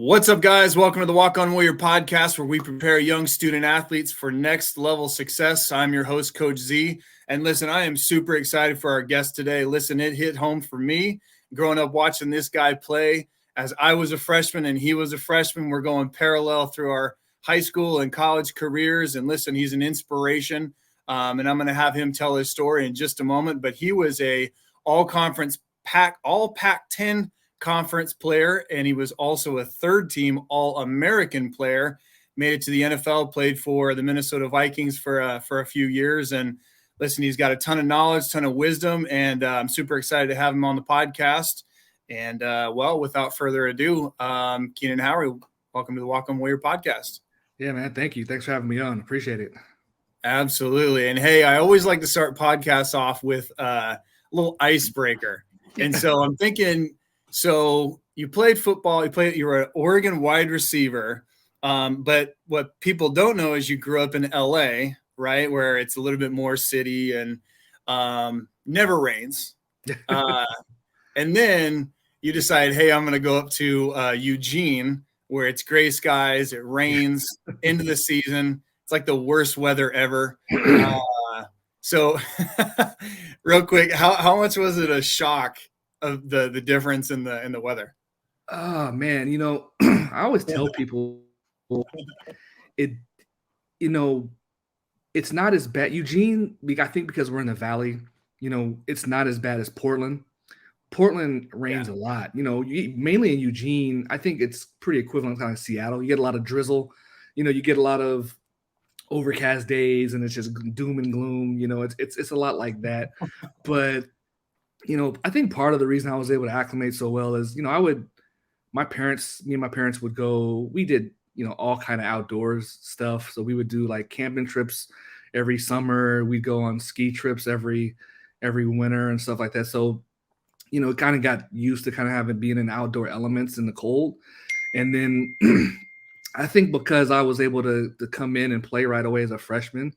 What's up, guys? Welcome to the Walk On Warrior podcast, where we prepare young student athletes for next level success. I'm your host, Coach Z. And listen, I am super excited for our guest today. Listen, it hit home for me growing up watching this guy play as I was a freshman and he was a freshman. We're going parallel through our high school and college careers. And listen, he's an inspiration. And I'm going to have him tell his story in just a moment. But he was a all-conference all Pac-10 conference player, and he was also a third-team All-American player. Made it to the NFL, played for the Minnesota Vikings for a few years. And listen, he's got a ton of knowledge, ton of wisdom, and I'm super excited to have him on the podcast. And well, without further ado, Keenan Howry, welcome to the Walk On Warrior podcast. Yeah, man. Thank you. Thanks for having me on. Appreciate it. Absolutely. And hey, I always like to start podcasts off with a little icebreaker. And so I'm thinking, so you played football, you were an Oregon wide receiver. But what people don't know is you grew up in LA, right? Where it's a little bit more city and never rains. And then you decide, hey, I'm going to go up to Eugene, where it's gray skies, it rains into the season. It's like the worst weather ever. So real quick, how much was it a shock of the difference in the weather? Oh, man. I always tell people it's not as bad. Eugene, I think because we're in the valley, it's not as bad as Portland. Portland rains a lot, mainly in Eugene. I think it's pretty equivalent to kind of Seattle. You get a lot of drizzle, you get a lot of overcast days, and it's just doom and gloom. It's a lot like that. But I think part of the reason I was able to acclimate so well is me and my parents would go. We did all kind of outdoors stuff. So we would do like camping trips every summer. We'd go on ski trips every winter and stuff like that. So it kind of got used to kind of being in outdoor elements in the cold. And then I think because I was able to come in and play right away as a freshman,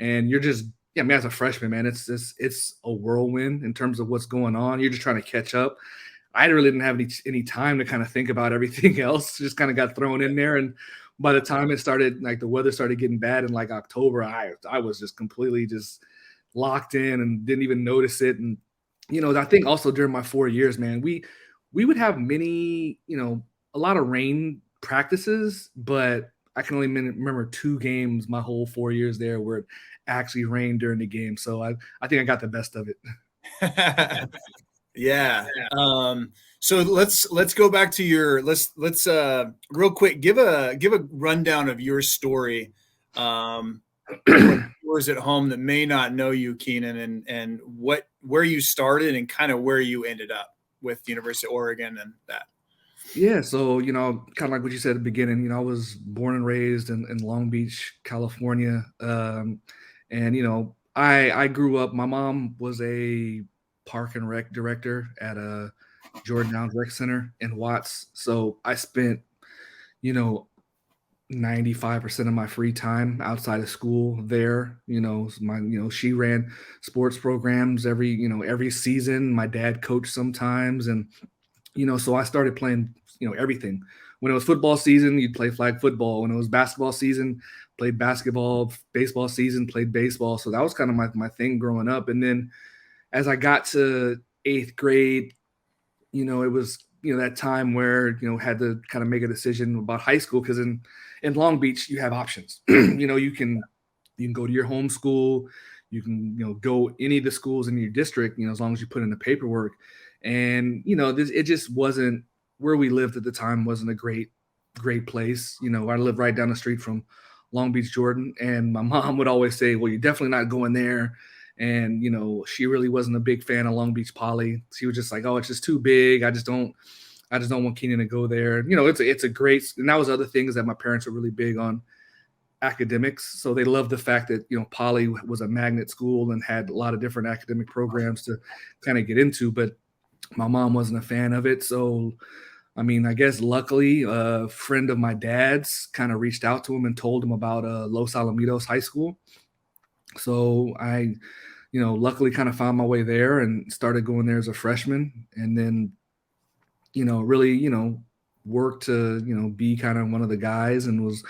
and you're just, as a freshman, man, it's a whirlwind in terms of what's going on. You're just trying to catch up. I really didn't have any time to kind of think about everything else. Just kind of got thrown in there. And by the time it started, like the weather started getting bad in like October, I was just completely just locked in and didn't even notice it. And I think also during my 4 years, man, we would have many, a lot of rain practices, but I can only remember 2 games my whole 4 years there where it actually rained during the game. So I think I got the best of it. Yeah. So let's go back to your let's real quick give a rundown of your story. Viewers at home that may not know you, Keenan, and where you started and kind of where you ended up with the University of Oregon and that. Yeah, so kind of like what you said at the beginning. I was born and raised in Long Beach, California, and I grew up. My mom was a park and rec director at a Jordan Downs Rec Center in Watts. So I spent 95% of my free time outside of school there. She ran sports programs every season. My dad coached sometimes, and so I started playing everything. When it was football season, you'd play flag football. When it was basketball season, played basketball. Baseball season, played baseball. So that was kind of my thing growing up. And then as I got to 8th grade, it was that time where had to kind of make a decision about high school, because in Long Beach you have options. You can go to your home school, you can go any of the schools in your district, as long as you put in the paperwork. And it just wasn't where we lived at the time. Wasn't a great place. I lived right down the street from Long Beach Jordan, and my mom would always say, well, you're definitely not going there. And she really wasn't a big fan of Long Beach Poly. She was just like, oh, it's just too big. I just don't want Keenan to go there. It's a great, and that was other things that my parents were really big on academics. So they loved the fact that Poly was a magnet school and had a lot of different academic programs to kind of get into. But my mom wasn't a fan of it. So I guess luckily a friend of my dad's kind of reached out to him and told him about Los Alamitos High School. So I luckily kind of found my way there and started going there as a freshman. And then really worked to, be kind of one of the guys, and was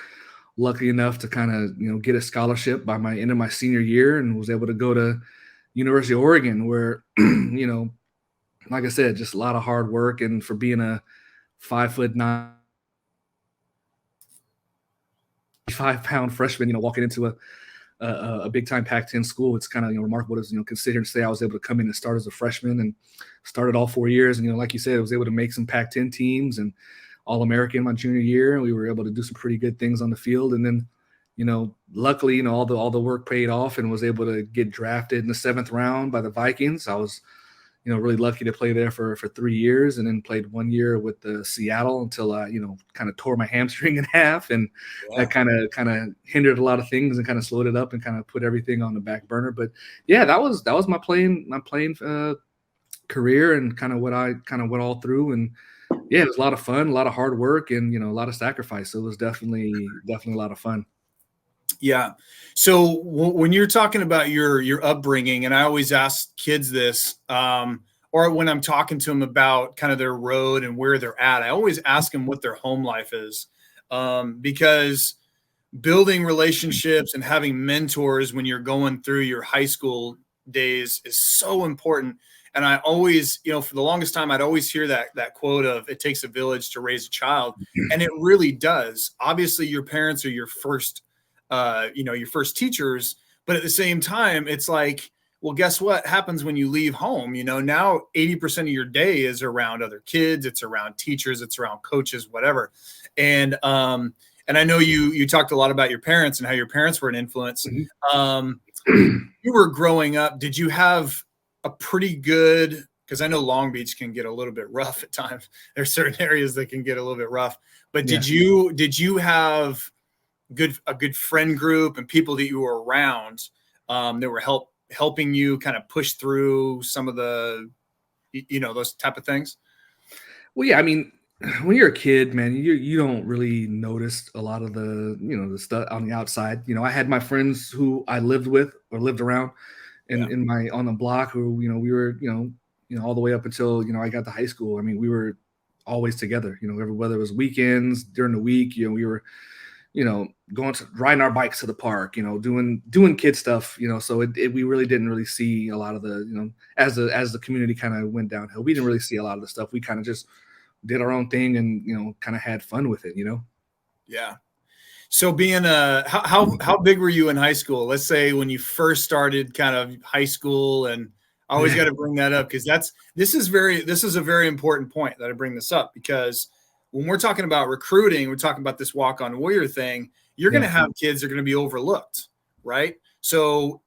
lucky enough to kind of, get a scholarship by my end of my senior year, and was able to go to University of Oregon, where, like I said, just a lot of hard work. And for being a 5'9", 5-pound freshman, walking into a big time Pac-10 school, it's kind of remarkable to consider and say I was able to come in and start as a freshman and started all 4 years. And like you said, I was able to make some Pac-10 teams and All-American my junior year, and we were able to do some pretty good things on the field. And then, luckily, all the work paid off, and was able to get drafted in the 7th round by the Vikings. I was really lucky to play there for 3 years, and then played 1 year with the Seattle until I, kind of tore my hamstring in half. And that kind of hindered a lot of things and kind of slowed it up and kind of put everything on the back burner. But yeah, that was my playing career, and kind of what I went all through. And yeah, it was a lot of fun, a lot of hard work, and, a lot of sacrifice. So it was definitely a lot of fun. Yeah. So when you're talking about your upbringing, and I always ask kids this, or when I'm talking to them about kind of their road and where they're at, I always ask them what their home life is, because building relationships and having mentors when you're going through your high school days is so important. And I always, for the longest time, I'd always hear that quote of "it takes a village to raise a child," and it really does. Obviously, your parents are your first your first teachers, but at the same time, it's like, well, guess what happens when you leave home? Now 80% of your day is around other kids, it's around teachers, it's around coaches, whatever. And I know you talked a lot about your parents and how your parents were an influence. You were growing up, did you have a pretty good, because I know Long Beach can get a little bit rough at times. There's certain areas that can get a little bit rough, but did you have a good friend group and people that you were around that were helping you kind of push through some of the, those type of things? Well, yeah, I mean, when you're a kid, man, you don't really notice a lot of the, the stuff on the outside. I had my friends who I lived with or lived around in my on the block, who, we were, all the way up until, I got to high school. I mean, we were always together, whether it was weekends, during the week, we were, going to riding our bikes to the park, doing kid stuff, so we really didn't really see a lot of the, as the community kind of went downhill, we didn't really see a lot of the stuff. We kind of just did our own thing and, kind of had fun with it, Yeah. So being how big were you in high school? Let's say when you first started kind of high school, and I always got to bring that up because this is a very important point that I bring this up, because when we're talking about recruiting, we're talking about this walk-on warrior thing, you're going to have kids that are going to be overlooked, right? So,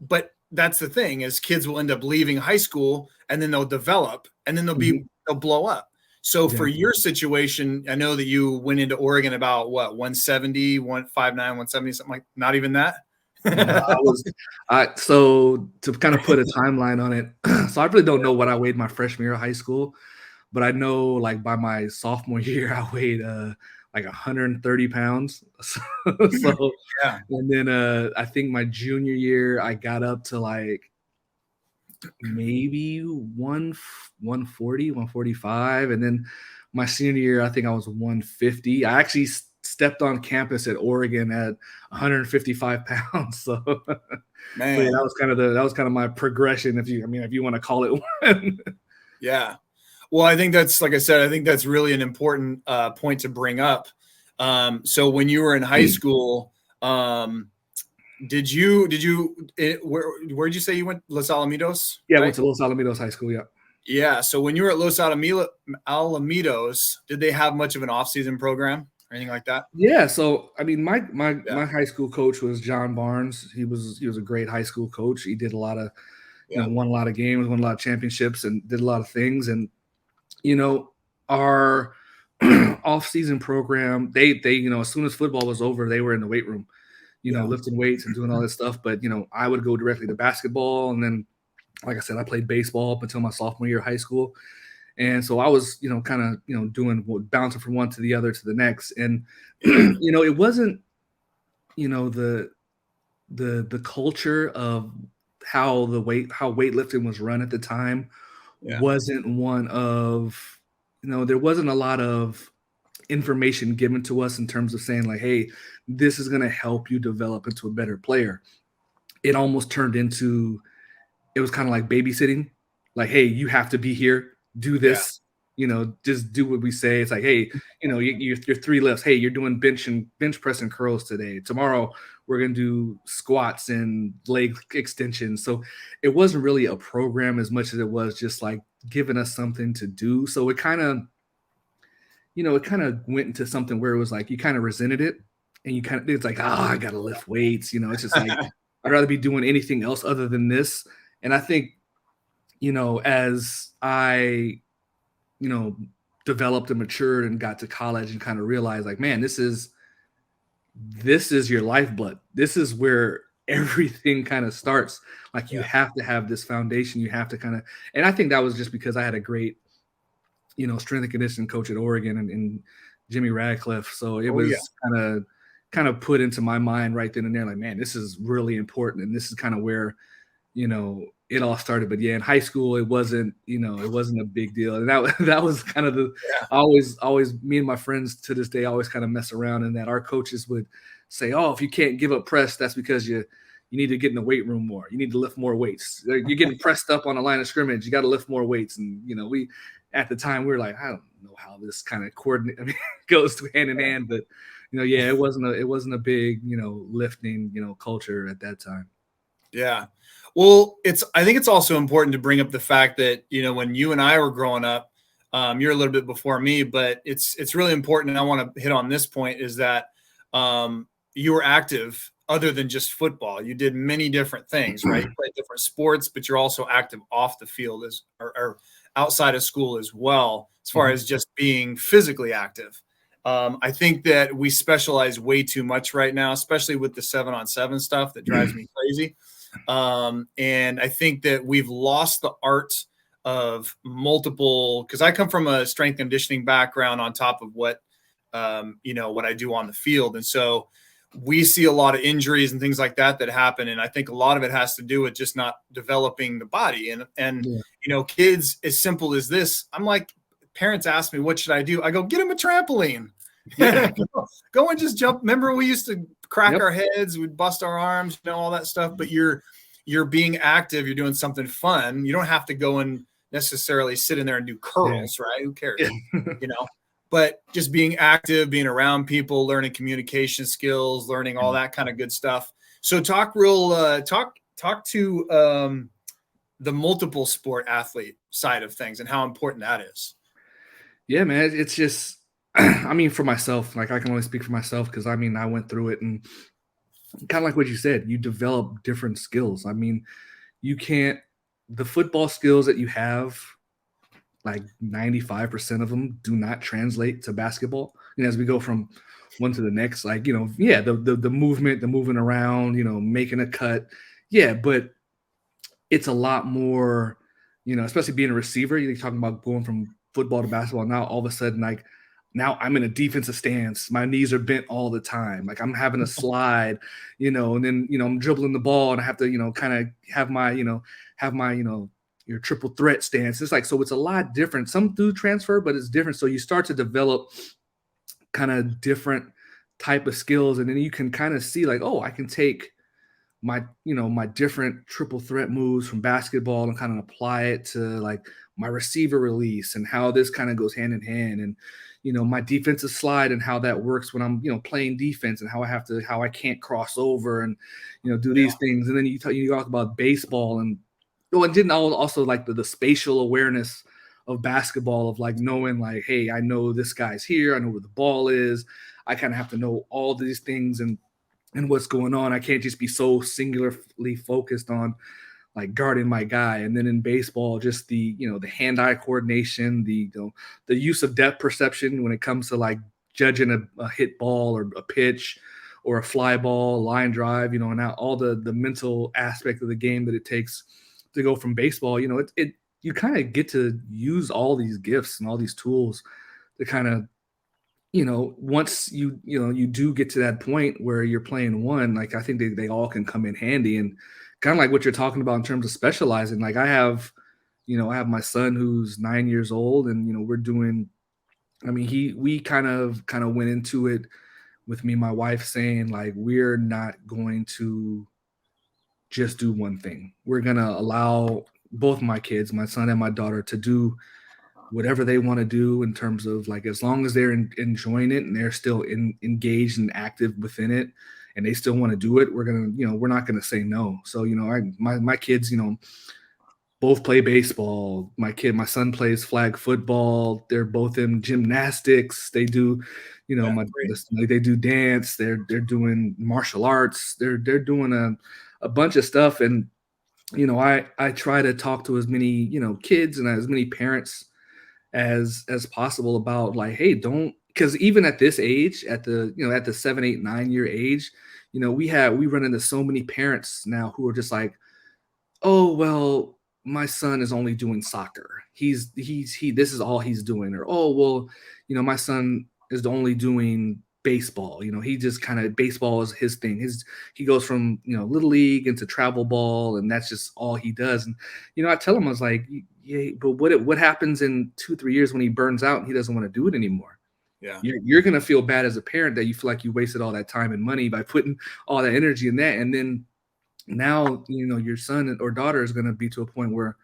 but that's the thing, is kids will end up leaving high school, and then they'll develop, and then they'll blow up. So for your situation, I know that you went into Oregon about what, 170, 159, 170, something like, not even that. So to kind of put a timeline on it, so I really don't know what I weighed my freshman year of high school, but I know like by my sophomore year, I weighed like 130 pounds. So and then I think my junior year, I got up to like maybe 140, 145. And then my senior year, I think I was 150. I actually stepped on campus at Oregon at 155 pounds. So man, yeah, that was kind of my progression, if you want to call it one. Yeah. Well, I think that's, like I said, I think that's really an important point to bring up. So when you were in high school, did you where'd you say you went? Los Alamitos? Yeah, right? I went to Los Alamitos High School. Yeah. Yeah. So when you were at Los Alamitos, did they have much of an off-season program or anything like that? Yeah. So I mean, my high school coach was John Barnes. He was a great high school coach. He did a lot of, won a lot of games, won a lot of championships, and did a lot of things. And our off-season program, they as soon as football was over, they were in the weight room, lifting weights and doing all this stuff. But I would go directly to basketball, and then, like I said, I played baseball up until my sophomore year of high school. And so I was, kind of, doing bouncing from one to the other to the next. And it wasn't, the culture of how weightlifting was run at the time wasn't one of, there wasn't a lot of information given to us in terms of saying like, hey, this is going to help you develop into a better player. It almost turned into, it was kind of like babysitting. Like, hey, you have to be here, do Yeah. this, just do what we say. It's like, hey, your three lifts. Hey, you're doing bench press and curls today. Tomorrow we're going to do squats and leg extensions. So it wasn't really a program as much as it was just like giving us something to do. So it kind of, went into something where it was like you kind of resented it, and it's like, I got to lift weights. It's just like I'd rather be doing anything else other than this. And I think, as I, developed and matured and got to college and kind of realized like, man, this is your lifeblood. This is where everything kind of starts. Like you have to have this foundation. You have to and I think that was just because I had a great, strength and conditioning coach at Oregon and Jimmy Radcliffe. So it was kind of put into my mind right then and there, like, man, this is really important. And this is kind of where, it all started. But yeah, in high school, it wasn't a big deal. And that was kind of always me and my friends to this day always kind of mess around, and that our coaches would say, oh, if you can't give up press, that's because you need to get in the weight room more. You need to lift more weights. You're getting pressed up on the line of scrimmage. You got to lift more weights. And, we, at the time, we were like, I don't know how this kind of goes hand in hand. But, it wasn't a big, lifting, culture at that time. Yeah. Well, I think it's also important to bring up the fact that, when you and I were growing up, you're a little bit before me, but it's really important. And I want to hit on this point is that you were active other than just football. You did many different things, right? You played different sports, but you're also active off the field or outside of school as well, as far as just being physically active. I think that we specialize way too much right now, especially with the 7-on-7 stuff that drives me crazy. And I think that we've lost the art of multiple, because I come from a strength conditioning background on top of what I do on the field. And so we see a lot of injuries and things like that happen. And I think a lot of it has to do with just not developing the body. And kids, as simple as this, I'm like, parents ask me, what should I do? I go, get them a trampoline. Go and just jump. Remember, we used to crack our heads, we'd bust our arms, all that stuff. But you're being active. You're doing something fun. You don't have to go and necessarily sit in there and do curls, right? Who cares? But just being active, being around people, learning communication skills, learning all that kind of good stuff. So talk to the multiple sport athlete side of things and how important that is. Yeah, man. It's just, I mean, for myself, like I can only speak for myself because I went through it, and kind of like what you said, you develop different skills. I mean, the football skills that you have, like 95% of them do not translate to basketball. As we go from one to the next, like, the movement, the moving around, making a cut. Yeah. But it's a lot more, especially being a receiver, you're talking about going from football to basketball. Now, all of a sudden, like, now I'm in a defensive stance. My knees are bent all the time. Like I'm having a slide, and then, I'm dribbling the ball and I have to, kind of have my, your triple threat stance. It's like, so it's a lot different. Some do transfer, but it's different. So you start to develop kind of different type of skills. And then you can kind of see like, oh, I can take my different triple threat moves from basketball and kind of apply it to like my receiver release and how this kind of goes hand in hand. And, my defensive slide and how that works when I'm, playing defense, and how I can't cross over and, do these things. And then you talk about baseball and didn't also like the spatial awareness of basketball, of like knowing like, hey, I know this guy's here. I know where the ball is. I kind of have to know all these things and what's going on. I can't just be so singularly focused on like guarding my guy. And then in baseball, just the, the hand-eye coordination, the use of depth perception when it comes to like judging a hit ball or a pitch or a fly ball, line drive, and now all the mental aspect of the game that it takes to go from baseball, you kind of get to use all these gifts and all these tools to kind of, once you do get to that point where you're playing one, like I think they all can come in handy. And kind of like what you're talking about in terms of specializing, like I have my son who's 9 years old, and, we're doing I mean, we kind of went into it with me and my wife saying like, we're not going to just do one thing. We're going to allow both my kids, my son and my daughter, to do whatever they want to do in terms of like, as long as they're enjoying it and they're still engaged and active within it and they still want to do it, we're not going to say no. So, my kids, both play baseball. My son plays flag football. They're both in gymnastics. They do, Yeah, great. they do dance. They're doing martial arts. They're doing a bunch of stuff. And I try to talk to as many kids and as many parents as possible about like, hey, don't, because even at this age, at the 7, 8, 9 year age, we run into so many parents now who are just like, oh, well, my son is only doing soccer. This is all he's doing. Or, oh, well, my son is only doing baseball. He just kind of, baseball is his thing. He goes from, little league into travel ball, and that's just all he does. And, I tell him, I was like, yeah, but what happens in 2, 3 years when he burns out and he doesn't want to do it anymore? Yeah. You're going to feel bad as a parent that you feel like you wasted all that time and money by putting all that energy in that. And then now your son or daughter is going to be to a point where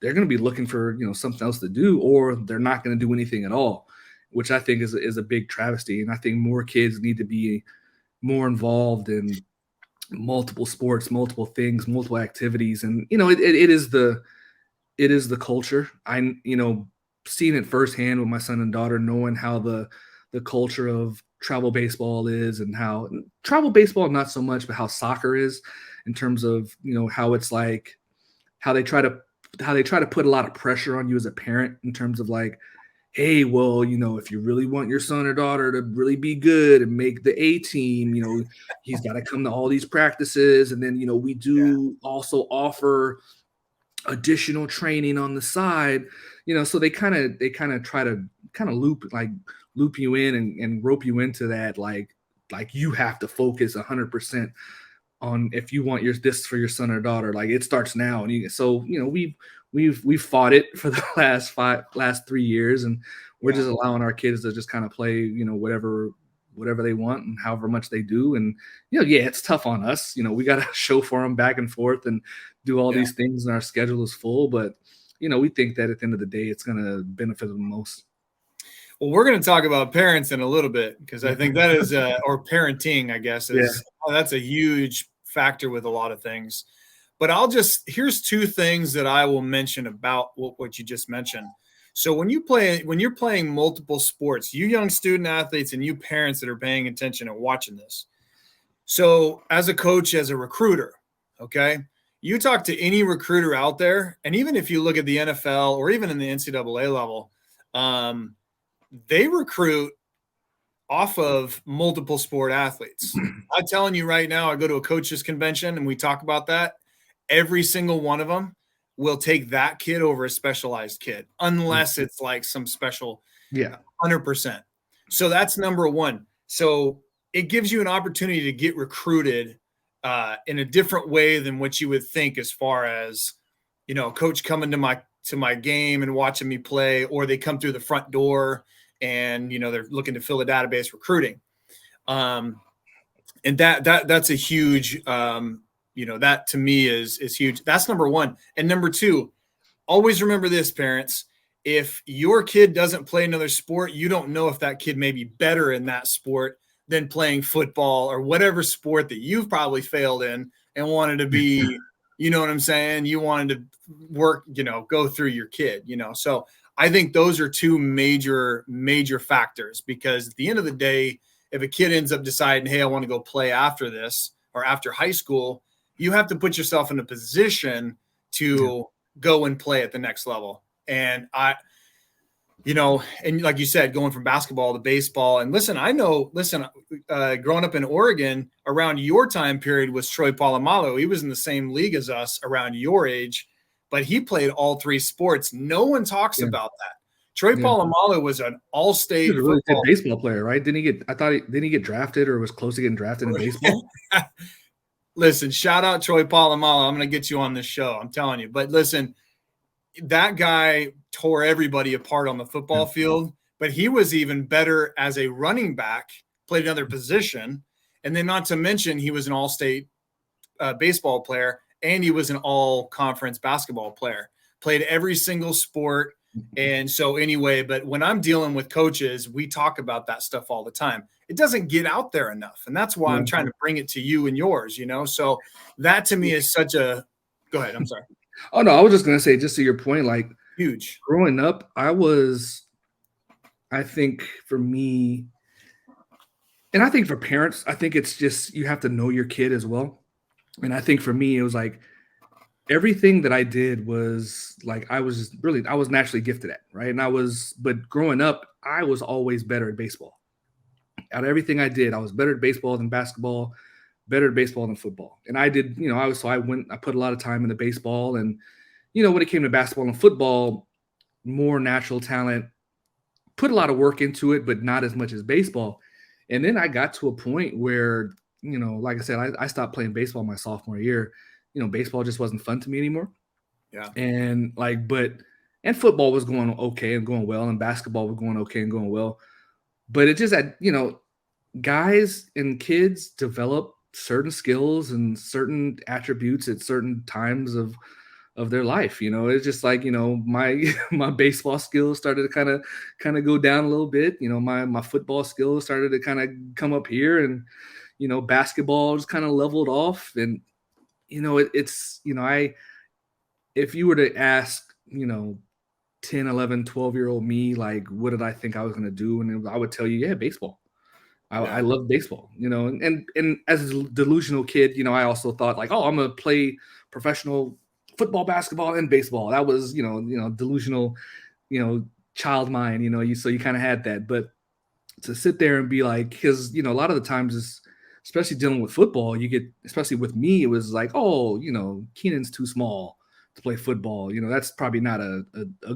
they're going to be looking for something else to do, or they're not going to do anything at all, which I think is a big travesty. And I think more kids need to be more involved in multiple sports, multiple things, multiple activities. And it is the culture. I seeing it firsthand with my son and daughter, knowing how the culture of travel baseball is, and how travel baseball, not so much, but how soccer is, in terms of how it's like, how they try to put a lot of pressure on you as a parent in terms of like, hey, well, if you really want your son or daughter to really be good and make the A team, he's got to come to all these practices. And then we Yeah. do also offer additional training on the side, so they kind of try to loop you in and rope you into that, like you have to focus 100% on, if you want this for your son or daughter, like it starts now. And we've fought it for the last 3 years, and we're Yeah. just allowing our kids to just kind of play whatever they want and however much they do. And yeah, it's tough on us. We got to show for them back and forth and do all Yeah. these things, and our schedule is full. But we think that at the end of the day, it's going to benefit them most. Well, we're going to talk about parents in a little bit, because I think that is, or parenting, I guess, is that's a huge factor with a lot of things. But here's two things that I will mention about what you just mentioned. So when you're playing multiple sports, you young student athletes and you parents that are paying attention and watching this. So as a coach, as a recruiter, okay, you talk to any recruiter out there, and even if you look at the NFL or even in the NCAA level, they recruit off of multiple sport athletes. I'm telling you right now, I go to a coaches convention and we talk about that. Every single one of them will take that kid over a specialized kid, unless it's like some special, 100%. So that's number one. So it gives you an opportunity to get recruited in a different way than what you would think, as far as, coach coming to my game and watching me play, or they come through the front door and they're looking to fill a database recruiting. And that's a huge, that to me is huge. That's number one. And number two, always remember this, parents: if your kid doesn't play another sport, you don't know if that kid may be better in that sport than playing football or whatever sport that you've probably failed in and wanted to be, you know what I'm saying? You wanted to work, go through your kid, so I think those are two major factors, because at the end of the day, if a kid ends up deciding, hey, I want to go play after this or after high school, you have to put yourself in a position to go and play at the next level. And and like you said, going from basketball to baseball. And growing up in Oregon around your time period was Troy Polamalu. He was in the same league as us around your age, but he played all three sports. No one talks about that. Troy Polamalu was an all-state He was a really good baseball player, right? Didn't he get drafted, or was close to getting drafted in baseball? Listen, shout out Troy Polamalu. I'm going to get you on this show. I'm telling you. But listen, that guy tore everybody apart on the football field, but he was even better as a running back, played another position. And then not to mention, he was an all-state baseball player, and he was an all-conference basketball player, played every single sport. And so anyway, but when I'm dealing with coaches, we talk about that stuff all the time. It doesn't get out there enough. And that's why I'm trying to bring it to you and yours, So that to me is such a – go ahead. I'm sorry. Oh, no, I was just going to say, just to your point, like huge. Growing up, I think for me, and I think for parents, I think it's just you have to know your kid as well. And I think for me, it was like everything that I did was like I was naturally gifted at, right? But growing up, I was always better at baseball. Out of everything I did, I was better at baseball than basketball, better at baseball than football. And I did, I put a lot of time into baseball. And, when it came to basketball and football, more natural talent, put a lot of work into it, but not as much as baseball. And then I got to a point where, like I said, I stopped playing baseball my sophomore year. Baseball just wasn't fun to me anymore. Yeah. And football was going okay and going well, and basketball was going okay and going well. But it just had, guys and kids develop certain skills and certain attributes at certain times of their life. It's just like, my my baseball skills started to kind of go down a little bit. My football skills started to kind of come up here, and basketball just kind of leveled off. And if you were to ask 10, 11, 12-year-old me, like, what did I think I was going to do? And I would tell you, yeah, baseball. I love baseball, and as a delusional kid, I also thought like, oh, I'm going to play professional football, basketball, and baseball. That was, delusional, child mind, so you kind of had that. But to sit there and be like, because, a lot of the times, especially dealing with football, you get, especially with me, it was like, oh, Keenan's too small to play football. That's probably not a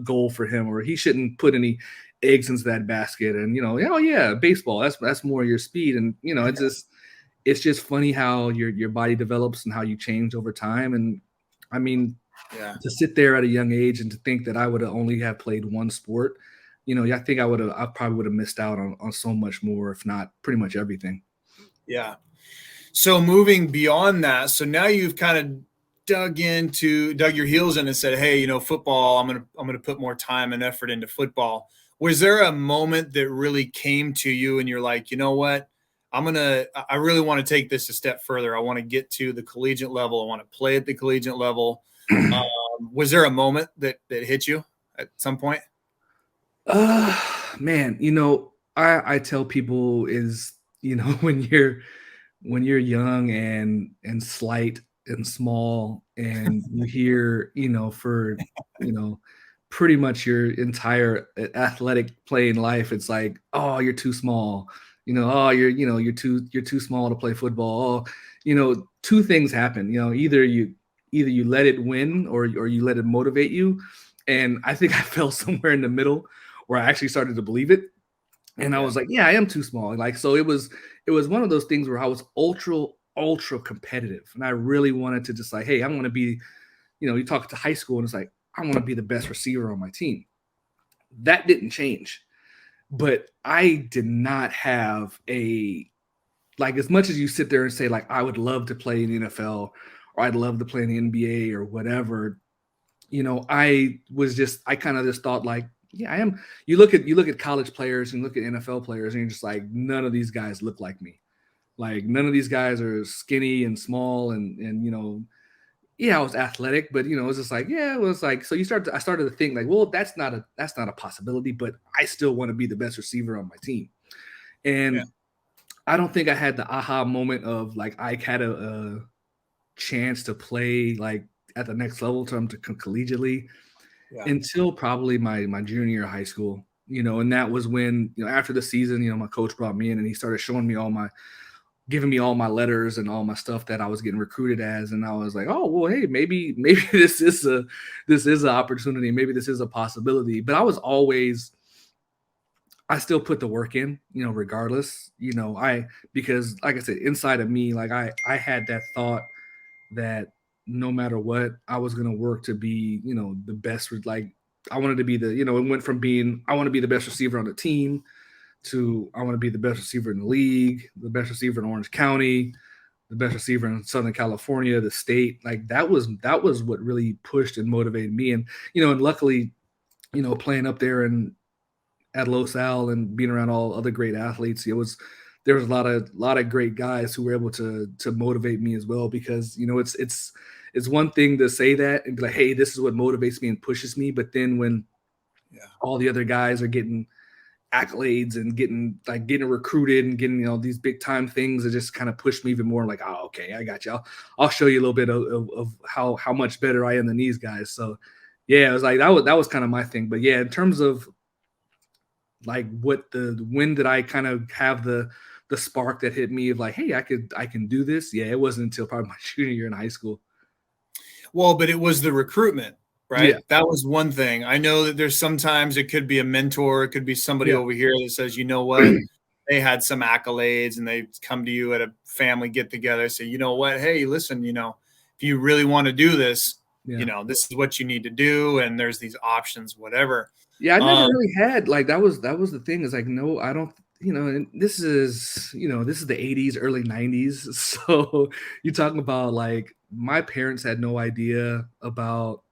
goal for him, or he shouldn't put any eggs into that basket. And, oh yeah, baseball, that's more your speed. And, it's just funny how your body develops and how you change over time. And I mean, to sit there at a young age and to think that I would have only have played one sport, I think I probably would have missed out on so much more, if not pretty much everything. Yeah. So moving beyond that, so now you've kind of dug your heels in and said, hey, football, I'm going to put more time and effort into football. Was there a moment that really came to you and you're like, you know what, I really want to take this a step further. I want to get to the collegiate level. I want to play at the collegiate level. Was there a moment that hit you at some point? Man, I tell people is, when you're young and slight and small, and you hear, for, pretty much your entire athletic playing life, it's like, oh, you're too small, oh, you're too small to play football. Oh, two things happen, either you let it win or you let it motivate you. And I think I fell somewhere in the middle where I actually started to believe it. And I was like, yeah, I am too small. Like, so it was one of those things where I was ultra competitive. And I really wanted to just like, hey, I want to be, you talk to high school and it's like, I want to be the best receiver on my team. That didn't change. But I did not have as much as you sit there and say, like, I would love to play in the NFL or I'd love to play in the NBA or whatever, I kind of just thought like, yeah, I am. You look at college players and look at NFL players, and you're just like, none of these guys look like me. Like, none of these guys are skinny and small, and yeah, I was athletic, but it was just like, yeah, it was like, so I started to think like, well, that's not a possibility, but I still want to be the best receiver on my team. And I don't think I had the aha moment of like I had a chance to play like at the next level to collegiately. Until probably my junior year of high school, and that was when, after the season, my coach brought me in and he started showing me giving me all my letters and all my stuff that I was getting recruited as. And I was like, oh, well, hey, maybe this is an opportunity. Maybe this is a possibility. But I still put the work in, regardless, because like I said, inside of me, like I had that thought that no matter what, I was going to work to be, the best, like I wanted to be the, it went from being, I want to be the best receiver on the team to I want to be the best receiver in the league, the best receiver in Orange County, the best receiver in Southern California, the state. Like that was what really pushed and motivated me. And, and luckily, playing up there and at Los Al and being around all other great athletes, there was a lot of great guys who were able to motivate me as well, because, it's one thing to say that and be like, hey, this is what motivates me and pushes me. But then when all the other guys are getting accolades and getting recruited and getting, these big time things, that just kind of pushed me even more. Like, oh, okay, I got you. I'll show you a little bit of how much better I am than these guys. So yeah, it was like, that was kind of my thing. But yeah, in terms of like when did I kind of have the spark that hit me of like, hey, I can do this. Yeah, it wasn't until probably my junior year in high school. Well, but it was the recruitment, right? Yeah. That was one thing. I know that there's sometimes it could be a mentor, it could be somebody over here that says, you know what, they had some accolades and they come to you at a family get together, say, you know what, hey, listen, if you really want to do this, this is what you need to do, and there's these options, whatever. Yeah, I never really had, like, that was the thing, is like, no, I don't, and this is the 80s, early 90s. So you're talking about, like, my parents had no idea about,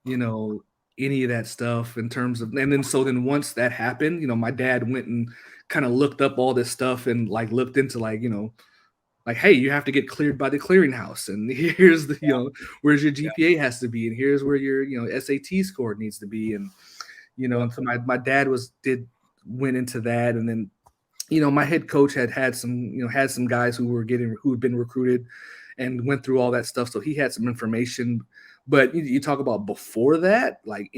any of that stuff in terms of, and then once that happened, my dad went and kind of looked up all this stuff and like looked into like, hey, you have to get cleared by the clearinghouse, and here's the, where's your GPA has to be, and here's where your, SAT score needs to be. And, and so my dad went into that. And then, my head coach had some guys who had been recruited and went through all that stuff. So he had some information. But you talk about before that, like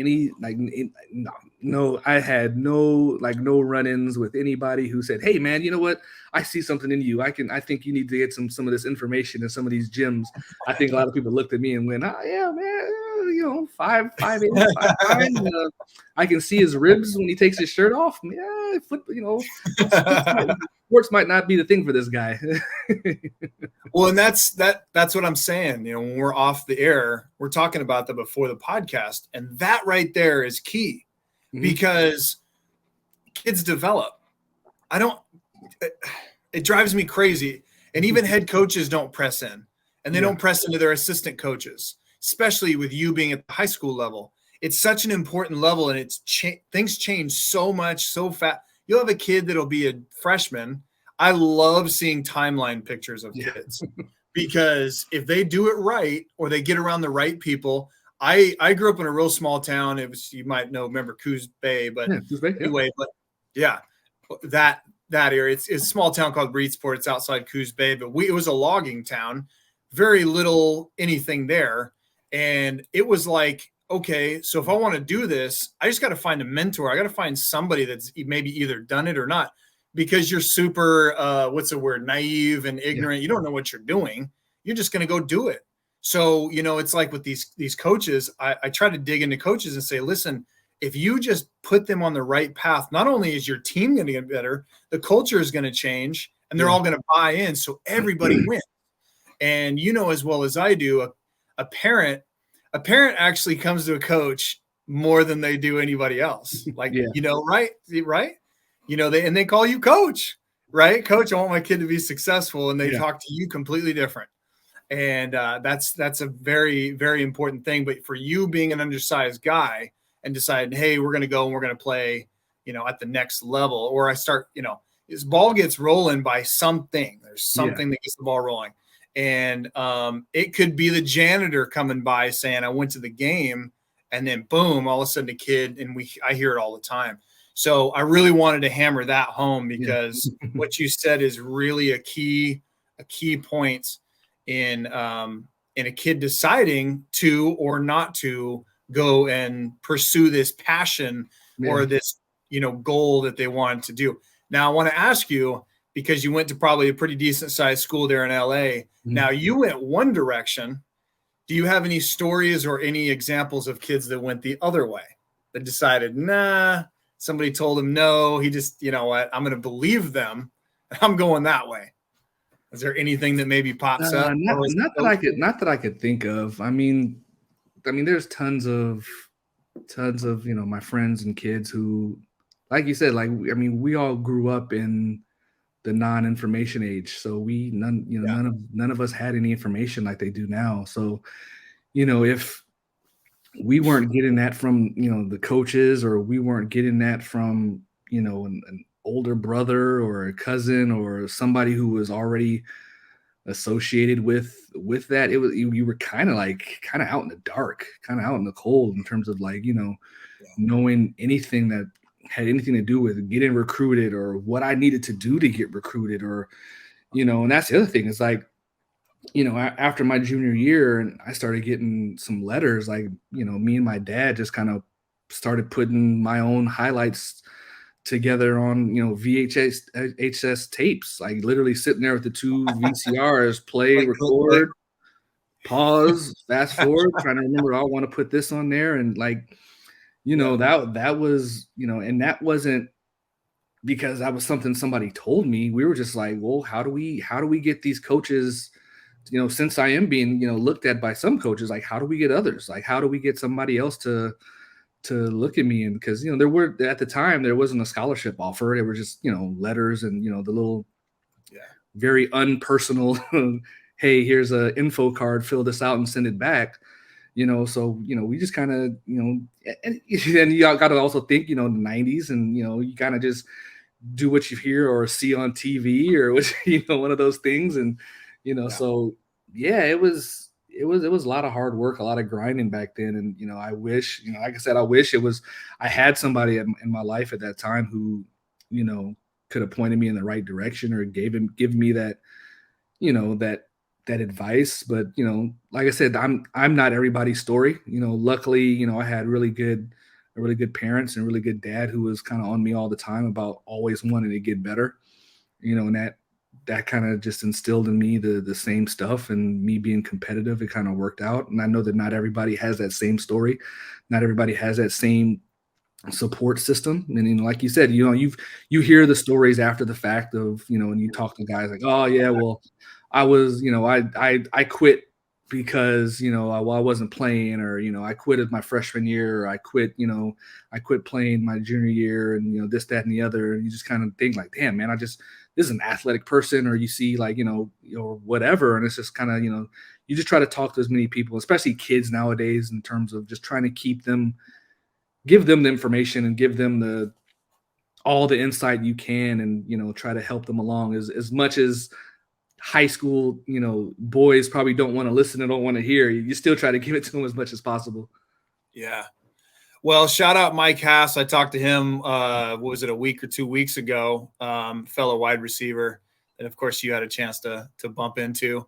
no, I had no run-ins with anybody who said, hey man, you know what? I see something in you. I think you need to get some of this information in some of these gyms. I think a lot of people looked at me and went, oh yeah, man, 5'8", 5'9". I can see his ribs when he takes his shirt off. Yeah, sports might not be the thing for this guy. Well, and that's what I'm saying. When we're off the air, we're talking about that before the podcast, and that right there is key, because kids develop. It drives me crazy. And even head coaches don't press in, and they don't press into their assistant coaches, especially with you being at the high school level. It's such an important level, and things change so much, so fast. You'll have a kid that'll be a freshman. I love seeing timeline pictures of kids because if they do it right, or they get around the right people. I grew up in a real small town. It was, you might remember Coos Bay, but anyway, but yeah, that area, it's a small town called Breedsport. It's outside Coos Bay, but it was a logging town, very little anything there. And it was like, okay, so if I want to do this, I just got to find a mentor. I got to find somebody that's maybe either done it or not, because you're super, naive and ignorant. You don't know what you're doing. You're just going to go do it. So, it's like with these coaches, I try to dig into coaches and say, listen, if you just put them on the right path, not only is your team going to get better, the culture is going to change, and they're all going to buy in. So everybody wins. And as well as I do, a parent actually comes to a coach more than they do anybody else. Like, right. They call you coach, right? Coach, I want my kid to be successful. And they talk to you completely different. And that's a very, very important thing. But for you being an undersized guy and deciding, hey, we're going to go and we're going to play, at the next level, or I start, this ball gets rolling by something. There's something that gets the ball rolling. And it could be the janitor coming by saying, I went to the game, and then boom, all of a sudden a kid, and I hear it all the time. So I really wanted to hammer that home, because what you said is really a key point in a kid deciding to or not to go and pursue this passion or this, goal that they wanted to do. Now I want to ask you, because you went to probably a pretty decent sized school there in LA. Now you went one direction. Do you have any stories or any examples of kids that went the other way, that decided, nah, somebody told him no, he just, you know what, I'm going to believe them, I'm going that way? Is there anything that maybe pops up? Not that I could think of. I mean, there's tons of tons of, my friends and kids who, like you said, like, I mean, we all grew up in the non-information age. So Yeah. none of us had any information like they do now. So, if we weren't getting that from, the coaches, or we weren't getting that from, an older brother or a cousin or somebody who was already associated with that, it was, you were kind of out in the dark, kind of out in the cold in terms of, like, Yeah. knowing anything that had anything to do with getting recruited, or what I needed to do to get recruited, or, and that's the other thing is, like, after my junior year, and I started getting some letters, like, me and my dad just kind of started putting my own highlights together on, VHS HS tapes, like literally sitting there with the two VCRs, play, Like record, pause, fast forward, trying to remember, I want to put this on there. And, like, yeah. that was, and that wasn't because that was something somebody told me. We were just like, well, how do we get these coaches, since I am being, looked at by some coaches, like, how do we get others? Like, how do we get somebody else to look at me? And because, there were, at the time, there wasn't a scholarship offer. There were just, letters, and, the little Yeah. very unpersonal, hey, here's a info card, fill this out and send it back. So, we just kind of, and you got to also think, the 90s, and, you kind of just do what you hear or see on TV, or which, one of those things. And, Yeah. so yeah, it was a lot of hard work, a lot of grinding back then. And, I wish, like I said, I wish I had somebody in my life at that time who, could have pointed me in the right direction, or give me that, that advice. But, like I said, I'm not everybody's story. Luckily, I had really good parents, and really good dad who was kind of on me all the time about always wanting to get better. And that kind of just instilled in me the same stuff, and me being competitive, it kind of worked out. And I know that not everybody has that same story. Not everybody has that same support system. And, like you said, you hear the stories after the fact of, and you talk to guys like, oh yeah, well, I was, I quit because, I wasn't playing, or, I quit at my freshman year, or I quit playing my junior year, and, this, that, and the other. And you just kind of think like, damn, man, this is an athletic person. Or you see, like, or whatever. And it's just kind of, you just try to talk to as many people, especially kids nowadays, in terms of just trying to give them the information, and give them all the insight you can, and, try to help them along as much as high school, boys probably don't want to listen and don't want to hear. You still try to give it to them as much as possible. Yeah. Well, shout out Mike Hass. I talked to him, what was it, a week or 2 weeks ago, fellow wide receiver. And of course you had a chance to bump into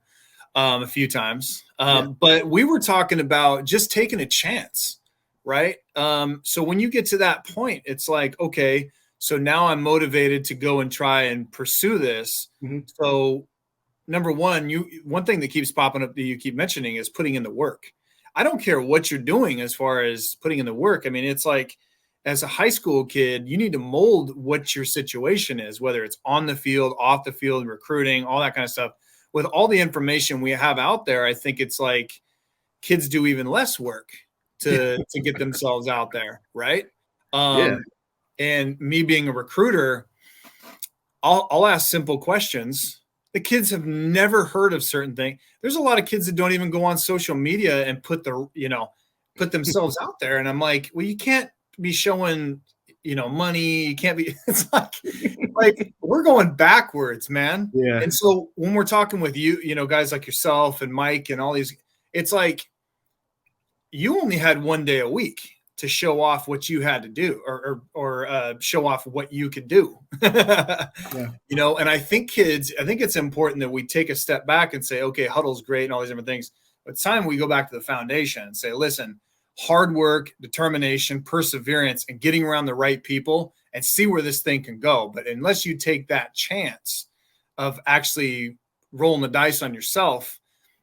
a few times. But we were talking about just taking a chance, right? So when you get to that point, it's like, okay, so now I'm motivated to go and try and pursue this. Mm-hmm. So number one, one thing that keeps popping up that you keep mentioning is putting in the work. I don't care what you're doing as far as putting in the work. I mean, it's like, as a high school kid, you need to mold what your situation is, whether it's on the field, off the field, recruiting, all that kind of stuff. With all the information we have out there, I think it's like kids do even less work to get themselves out there, right? And me being a recruiter, I'll ask simple questions. The kids have never heard of certain things. There's a lot of kids that don't even go on social media and put themselves out there. And I'm like, well, you can't be showing, money. You can't be, it's like we're going backwards, man. Yeah. And so when we're talking with you, guys like yourself and Mike and all these, it's like you only had one day a week to show off what you had to do, or show off what you could do. Yeah. And I think it's important that we take a step back and say, okay, huddle's great and all these different things, but it's time we go back to the foundation and say, listen, hard work, determination, perseverance, and getting around the right people, and see where this thing can go. But unless you take that chance of actually rolling the dice on yourself,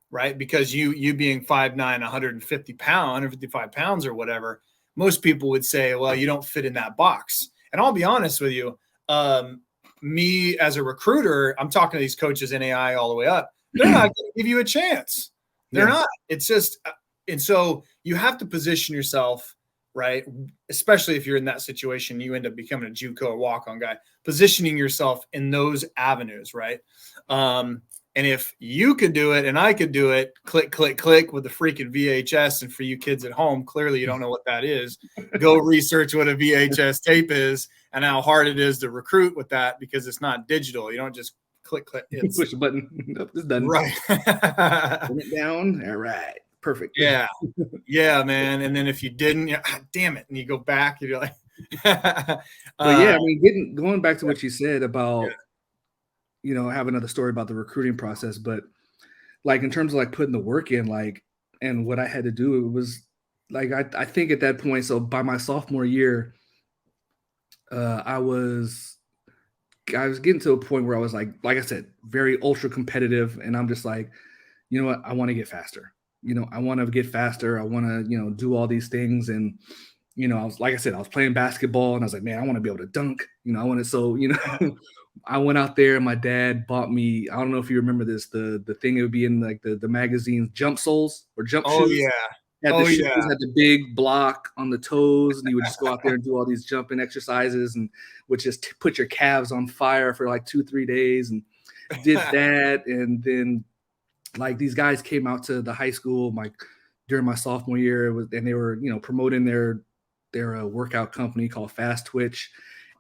right? Because you being 5'9", 155 pounds or whatever, most people would say, well, you don't fit in that box. And I'll be honest with you, me as a recruiter, I'm talking to these coaches, NAI all the way up. They're not going to give you a chance. They're not. It's just, and so you have to position yourself right? Especially if you're in that situation, you end up becoming a JUCO or walk-on guy, positioning yourself in those avenues, right? And if you could do it and I could do it, click, click, click with the freaking VHS. And for you kids at home, clearly you don't know what that is. Go research what a VHS tape is and how hard it is to recruit with that, because it's not digital. You don't just click, click. It's push a button. Nope, it's done. right. Turn it down. All right. Perfect. Yeah. Yeah, man. And then if you didn't, damn it. And you go back, you're like, But yeah, I mean, going back to what you said about, yeah. I have another story about the recruiting process, but like in terms of like putting the work in, like, and what I had to do, it was like, I think at that point, so by my sophomore year, I was getting to a point where I was like I said, very ultra competitive. And I'm just like, you know what? I want to get faster. I want to get faster. I want to, do all these things. And, I was, like I said, I was playing basketball and I was like, man, I want to be able to dunk. I want to, so, I went out there and my dad bought me, I don't know if you remember this, the thing, it would be in like the magazine, jump soles or jump Oh, shoes. yeah. Had the Oh, shoes, yeah. had the big block on the toes, and you would just go out there and do all these jumping exercises, and would just put your calves on fire for like 2-3 days, and did that. And then like these guys came out to the high school like during my sophomore year, and they were promoting their workout company called Fast Twitch,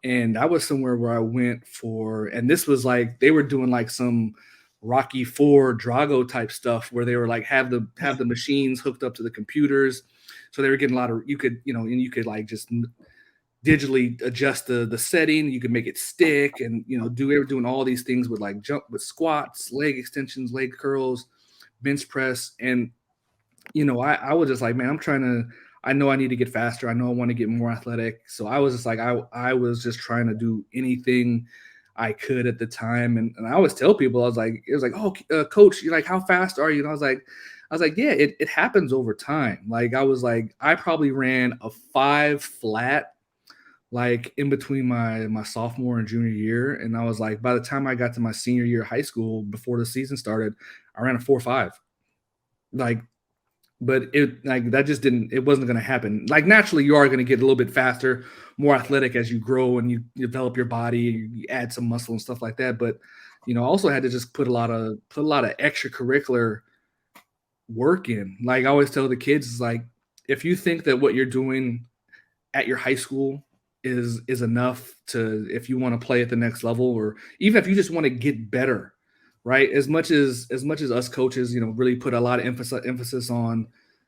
and I was somewhere where I went for, and this was like they were doing like some Rocky IV Drago type stuff where they were like have the machines hooked up to the computers. So they were getting a lot of, you could, and you could like just digitally adjust the setting. You could make it stick, and, they were doing all these things with like jump, with squats, leg extensions, leg curls, bench press. And, I was just like, man, I know I need to get faster. I know I want to get more athletic. So I was just like, I was just trying to do anything I could at the time. And I always tell people, it was like, oh, coach, you're like, how fast are you? And I was like, yeah, it happens over time. Like, I probably ran a 5 flat, like in between my sophomore and junior year. And I was like, by the time I got to my senior year of high school, before the season started, I ran a 4.5. Like, but it wasn't going to happen. Like, naturally you are going to get a little bit faster, more athletic as you grow and you develop your body, you add some muscle and stuff like that. But, I also had to just put a lot of extracurricular work in. Like I always tell the kids, is like, if you think that what you're doing at your high school is enough to, if you want to play at the next level, or even if you just want to get better, right? As much as us coaches, really put a lot of emphasis on,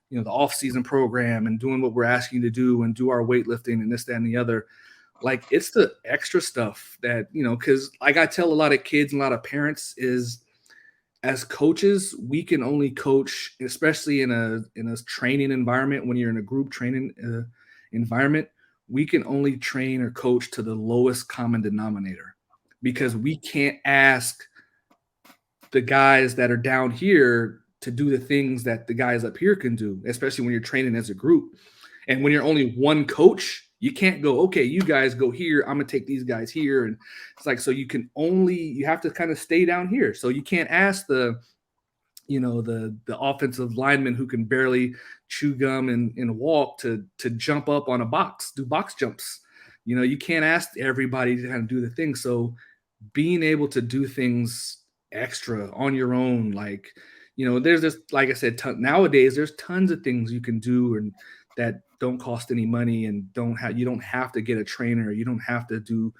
the off-season program and doing what we're asking you to do and do our weightlifting and this, that, and the other. Like, it's the extra stuff that, because like I tell a lot of kids and a lot of parents is, as coaches, we can only coach, especially in a training environment, when you're in a group training environment, we can only train or coach to the lowest common denominator, because we can't ask the guys that are down here to do the things that the guys up here can do, especially when you're training as a group. And when you're only one coach, you can't go, okay, you guys go here, I'm gonna take these guys here. And it's like, so you have to kind of stay down here. So you can't ask the offensive lineman who can barely chew gum and walk to jump up on a box, do box jumps. You can't ask everybody to kind of do the thing. So being able to do things extra on your own, like, there's this, like I said, nowadays there's tons of things you can do and that don't cost any money, and you don't have to get a trainer. You don't have to do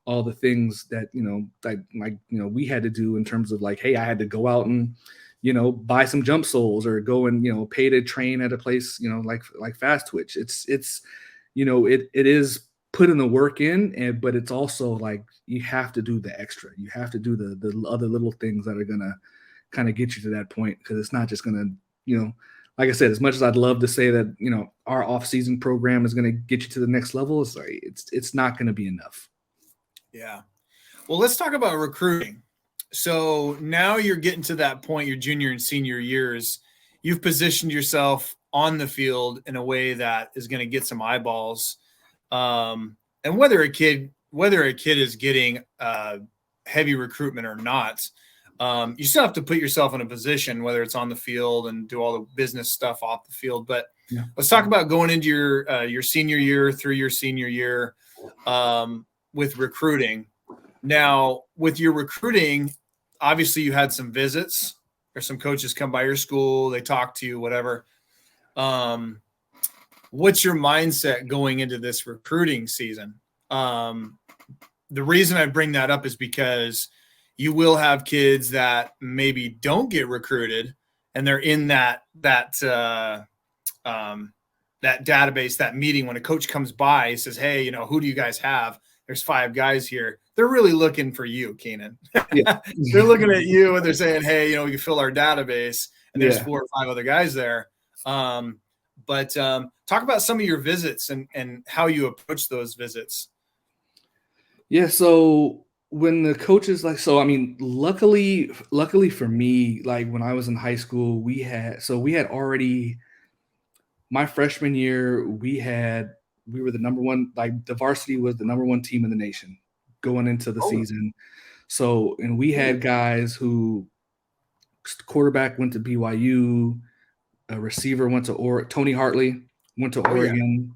all the things that, we had to do in terms of like, hey, I had to go out and, buy some jump soles, or go and, pay to train at a place, like Fast Twitch. It is putting the work in, but it's also like, you have to do the extra. You have to do the other little things that are going to kind of get you to that point. Cause it's not just going to, like I said, as much as I'd love to say that, our off-season program is going to get you to the next level, it's not going to be enough. Yeah. Well, let's talk about recruiting. So now you're getting to that point, your junior and senior years, you've positioned yourself on the field in a way that is going to get some eyeballs. And whether a kid is getting heavy recruitment or not, You still have to put yourself in a position, whether it's on the field and do all the business stuff off the field. But let's talk about going into your senior year, through your senior year, with recruiting. Now, with your recruiting, obviously you had some visits or some coaches come by your school, they talk to you, whatever. What's your mindset going into this recruiting season? The reason I bring that up is because you will have kids that maybe don't get recruited and they're in that database, that meeting when a coach comes by, he says, hey, who do you guys have? There's 5 guys here. They're really looking for you, Keenan. Yeah. They're looking at you and they're saying, hey, we can fill our database, and there's 4 or 5 other guys there. But talk about some of your visits and how you approach those visits. Yeah. So when the coaches luckily for me, like when I was in high school, we had already, my freshman year, we were the number one, like the varsity was the number 1 team in the nation going into the season. So, and we had guys who quarterback went to BYU, a receiver went to Tony Hartley went to Oregon.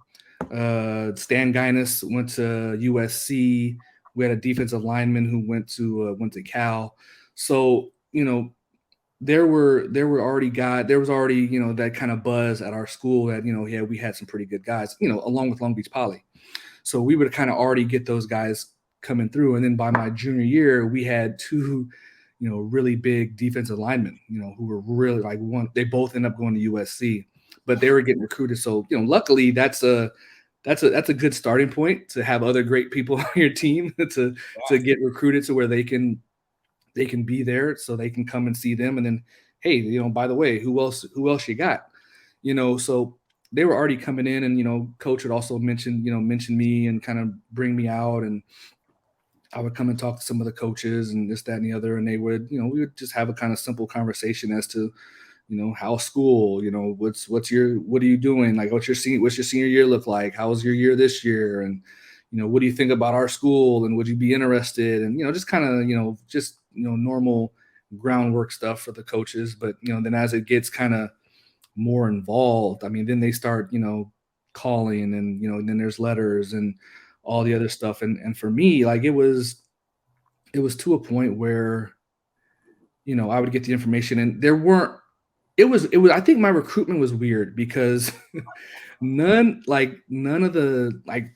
Stan Guinness went to USC. We had a defensive lineman who went to Cal. So, there was already that kind of buzz at our school that, we had some pretty good guys, along with Long Beach Poly. So we would kind of already get those guys coming through. And then by my junior year, we had 2, really big defensive linemen, who were really they both ended up going to USC, but they were getting recruited. So, luckily that's a good starting point to have other great people on your team to get recruited to where they can be there, so they can come and see them. And then, hey, by the way, who else you got? So they were already coming in, and, coach would also mention me and kind of bring me out, and I would come and talk to some of the coaches and this, that, and the other. And they would, we would just have a kind of simple conversation as to, how's school, what are you doing? Like, what's your senior year look like? How was your year this year? And, what do you think about our school? And would you be interested? And, just kind of, normal groundwork stuff for the coaches. But, then as it gets kind of more involved, then they start, calling, and, then there's letters and all the other stuff. And for me, like, it was to a point where, I would get the information, and I think my recruitment was weird because none of the,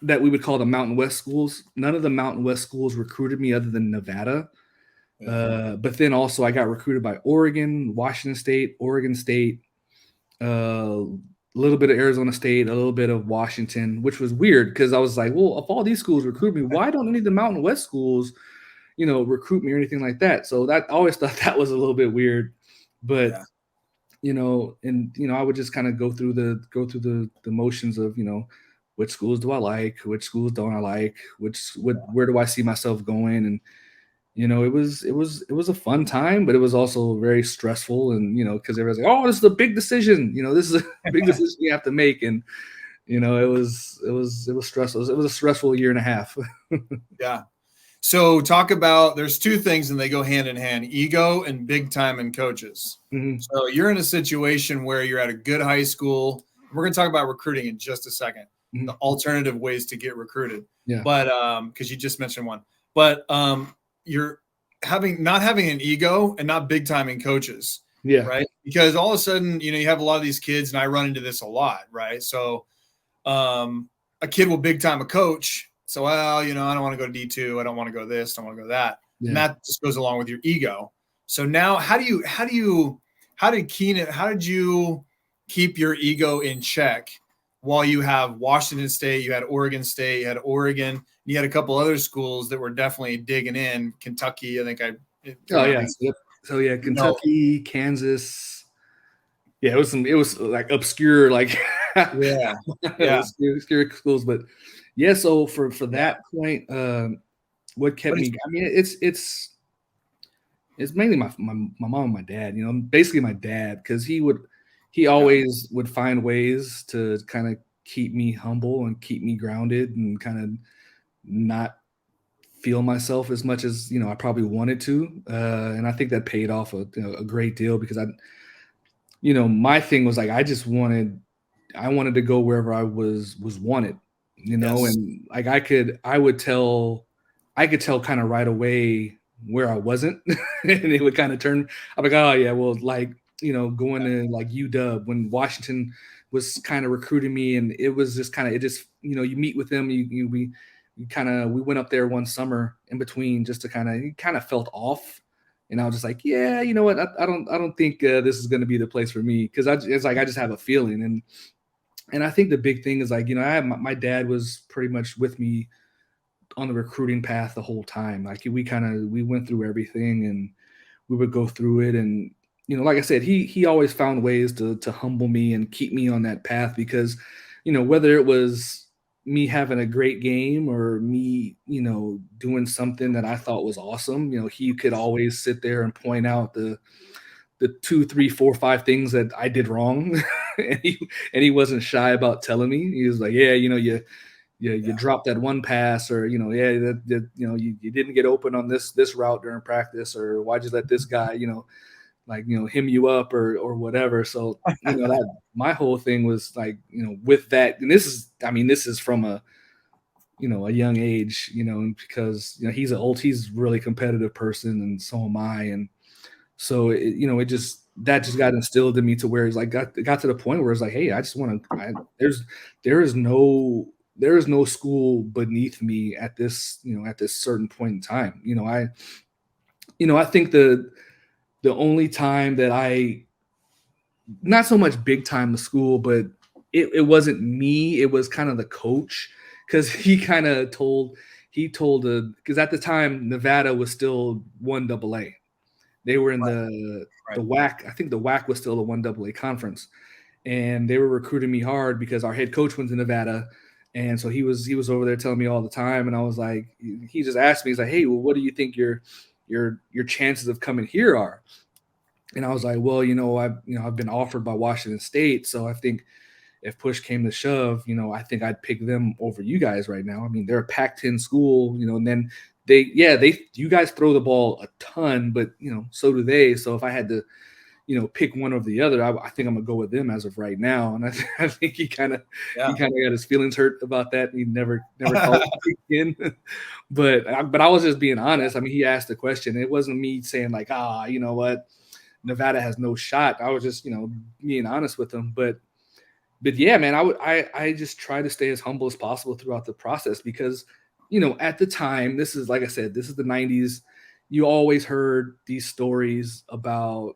that we would call the Mountain West schools, none of the Mountain West schools recruited me other than Nevada. But then also I got recruited by Oregon, Washington State, Oregon State, a little bit of Arizona State, a little bit of Washington, which was weird because I was like, well, if all these schools recruit me, why don't any of the Mountain West schools, recruit me or anything like that? So that, I always thought that was a little bit weird, but I would just kind of go through the motions of, which schools do I like, which schools don't I like, where do I see myself going? And, it was a fun time, but it was also very stressful. And, because everyone's like, oh, this is a big decision. This is a big decision you have to make. And, it was stressful. It was a stressful year and a half. Yeah. So talk about, there's 2 things and they go hand in hand: ego and big time in coaches. Mm-hmm. So you're in a situation where you're at a good high school. We're going to talk about recruiting in just a second, the alternative ways to get recruited. Yeah. But because you just mentioned one, but you're not having an ego and not big time in coaches. Yeah. Right. Because all of a sudden, you have a lot of these kids, and I run into this a lot. Right. So a kid will big time a coach. So, well, I don't want to go to D2. I don't want to go this. I don't want to go that. Yeah. And that just goes along with your ego. So now how did you keep your ego in check while you have Washington State, you had Oregon State, you had Oregon, you had a couple other schools that were definitely digging in. Kentucky, I think So yeah, Kentucky, Kansas. Yeah, it was like obscure, like obscure schools. But yeah, so for that point, what kept me? It's mainly my mom and my dad. Basically my dad, because he always would find ways to kind of keep me humble and keep me grounded and kind of not feel myself as much as, I probably wanted to. And I think that paid off a great deal because my thing was like, I wanted to go wherever I was wanted, Yes. and like I could tell kind of right away where I wasn't, and it would kind of turn. I'm like, oh yeah, well, like going to like UW when Washington was kind of recruiting me, and it was just kind of you meet with them, we went up there one summer in between just to kind of felt off. And I was just like, yeah, you know what? I don't think this is going to be the place for me because it's like I just have a feeling, and I think the big thing is like, I have my dad was pretty much with me on the recruiting path the whole time. Like we went through everything and we would go through it. And, like I said, he always found ways to humble me and keep me on that path because, whether it was me having a great game or me, doing something that I thought was awesome, he could always sit there and point out the 2, 3, 4, 5 things that I did wrong. and he wasn't shy about telling me. He was like, yeah, you dropped that one pass, or yeah, you didn't get open on this route during practice, or why'd you let this guy hem you up or whatever. So that my whole thing was like, with that, and this is from a young age, because he's a really competitive person, and so am I. And so that just got instilled in me to where it's like got to the point where it's like, hey, I just want to. There is no school beneath me at this at this certain point in time. I think the only time that I, not so much big time the school, but it wasn't me. It was kind of the coach, because he told because at the time Nevada was still 1AA. They were in the WAC. I think the WAC was still a 1AA conference, and they were recruiting me hard because our head coach went to Nevada, and so he was over there telling me all the time. And I was like, he just asked me, he's like, hey, well, what do you think your chances of coming here are? And I was like, well, I've been offered by Washington State, so I think if push came to shove, I think I'd pick them over you guys right now. I mean, they're a Pac-10 school, and then you guys throw the ball a ton, but so do they. So if I had to, pick one over the other, I think I'm gonna go with them as of right now. And I think he kind of got his feelings hurt about that. And he never called me again. but I was just being honest. I mean, he asked the question. It wasn't me saying like, you know what, Nevada has no shot. I was just being honest with him. But yeah, man, I just try to stay as humble as possible throughout the process because, at the time, this is, like I said, this is the 90s. You always heard these stories about,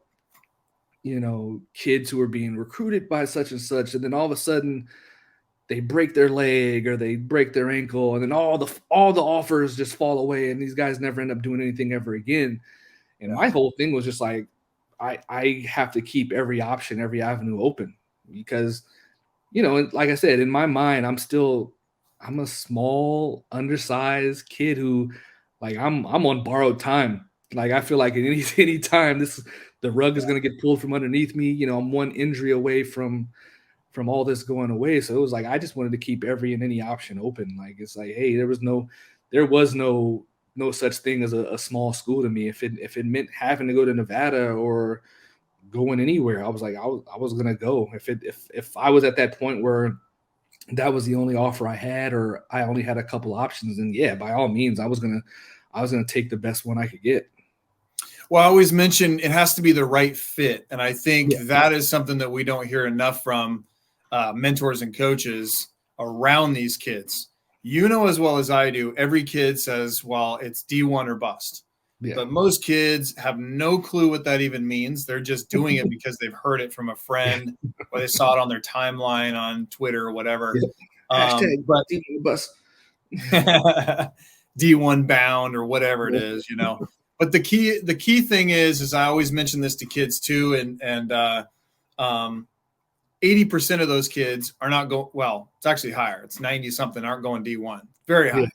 kids who are being recruited by such and such, and then all of a sudden they break their leg or they break their ankle, and then all the offers just fall away, and these guys never end up doing anything ever again. And my whole thing was just like, I have to keep every option, every avenue open because, like I said, in my mind, I'm a small, undersized kid who, like, I'm on borrowed time. Like, I feel like at any time the rug is going to get pulled from underneath me. I'm one injury away from all this going away. So it was like I just wanted to keep every and any option open. Like, it's like, hey, there was no such thing as a small school to me. If it meant having to go to Nevada or going anywhere, I was like, I was gonna go. If I was at that point where that was the only offer I had, or I only had a couple options, then yeah, by all means, I was gonna take the best one I could get. Well, I always mention it has to be the right fit, and I think that is something that we don't hear enough from mentors and coaches around these kids. As well as I do, every kid says, well, it's D1 or bust. Yeah. But most kids have no clue what that even means. They're just doing it because they've heard it from a friend or they saw it on their timeline on Twitter or whatever. Yeah. But D1 bust. D1 bound or whatever it is, But the key thing is I always mention this to kids too, and 80% of those kids are not going. Well, it's actually higher. It's 90 something aren't going D1. Very high,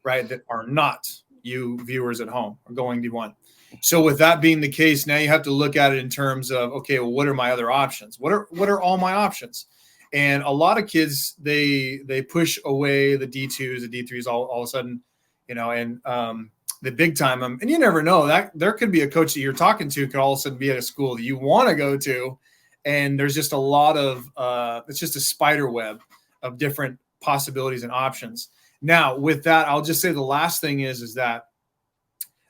right? That are not, you viewers at home, are going D1. So with that being the case, now you have to look at it in terms of, okay, well, what are my other options? What are all my options? And a lot of kids, they push away the D2s, the D3s all of a sudden, and the big time. And you never know that there could be a coach that you're talking to could all of a sudden be at a school that you want to go to. And there's just a lot of it's just a spider web of different possibilities and options. Now, with that, I'll just say the last thing is that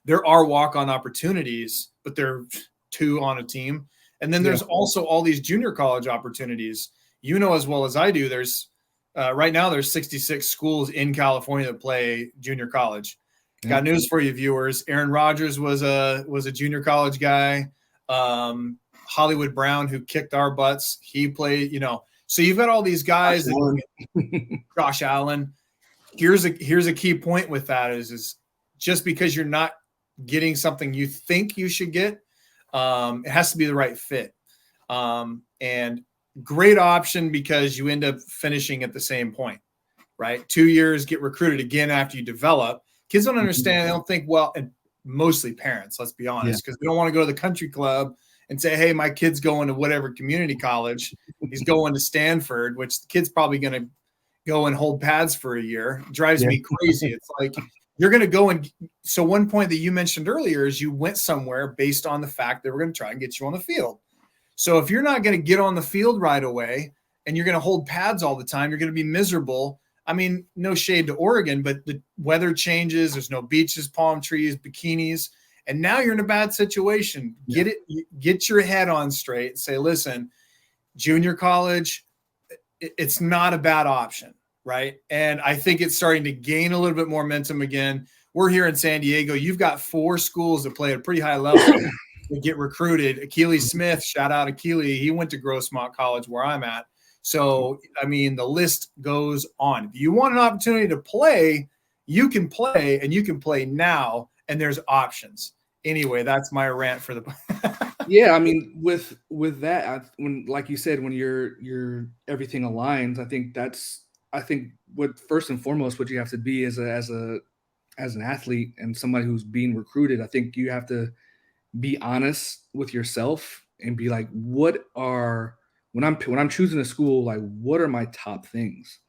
there are walk-on opportunities, but they're 2 on a team. And then there's also all these junior college opportunities. As well as I do, there's right now there's 66 schools in California that play junior college. Got news for you, viewers. Aaron Rodgers was a junior college guy. Hollywood Brown, who kicked our butts, he played. So you've got all these guys. Josh Allen. Here's a key point with that is just because you're not getting something you think you should get, it has to be the right fit. And great option because you end up finishing at the same point, right? 2 years, get recruited again after you develop. Kids don't understand. They don't think, well, and mostly parents, let's be honest, because they don't want to go to the country club and say, hey, my kid's going to whatever community college. He's going to Stanford, which the kid's probably going to go and hold pads for a year. It drives me crazy. It's like you're going to go and – so one point that you mentioned earlier is you went somewhere based on the fact that we're going to try and get you on the field. So if you're not going to get on the field right away and you're going to hold pads all the time, you're going to be miserable. I mean, no shade to Oregon, but the weather changes. There's no beaches, palm trees, bikinis. And now you're in a bad situation. Get your head on straight and say, listen, junior college, it's not a bad option, right? And I think it's starting to gain a little bit more momentum again. We're here in San Diego. You've got 4 schools that play at a pretty high level that get recruited. Achilles Smith, shout out Achilles. He went to Grossmont College where I'm at. So, I mean, the list goes on. If you want an opportunity to play, you can play, and you can play now, and there's options. Anyway, that's my rant for the Yeah, I mean, with that, when, like you said, when you're everything aligns, I think what first and foremost what you have to be as an athlete and somebody who's being recruited, I think you have to be honest with yourself and be like, when I'm choosing a school, like, what are my top things?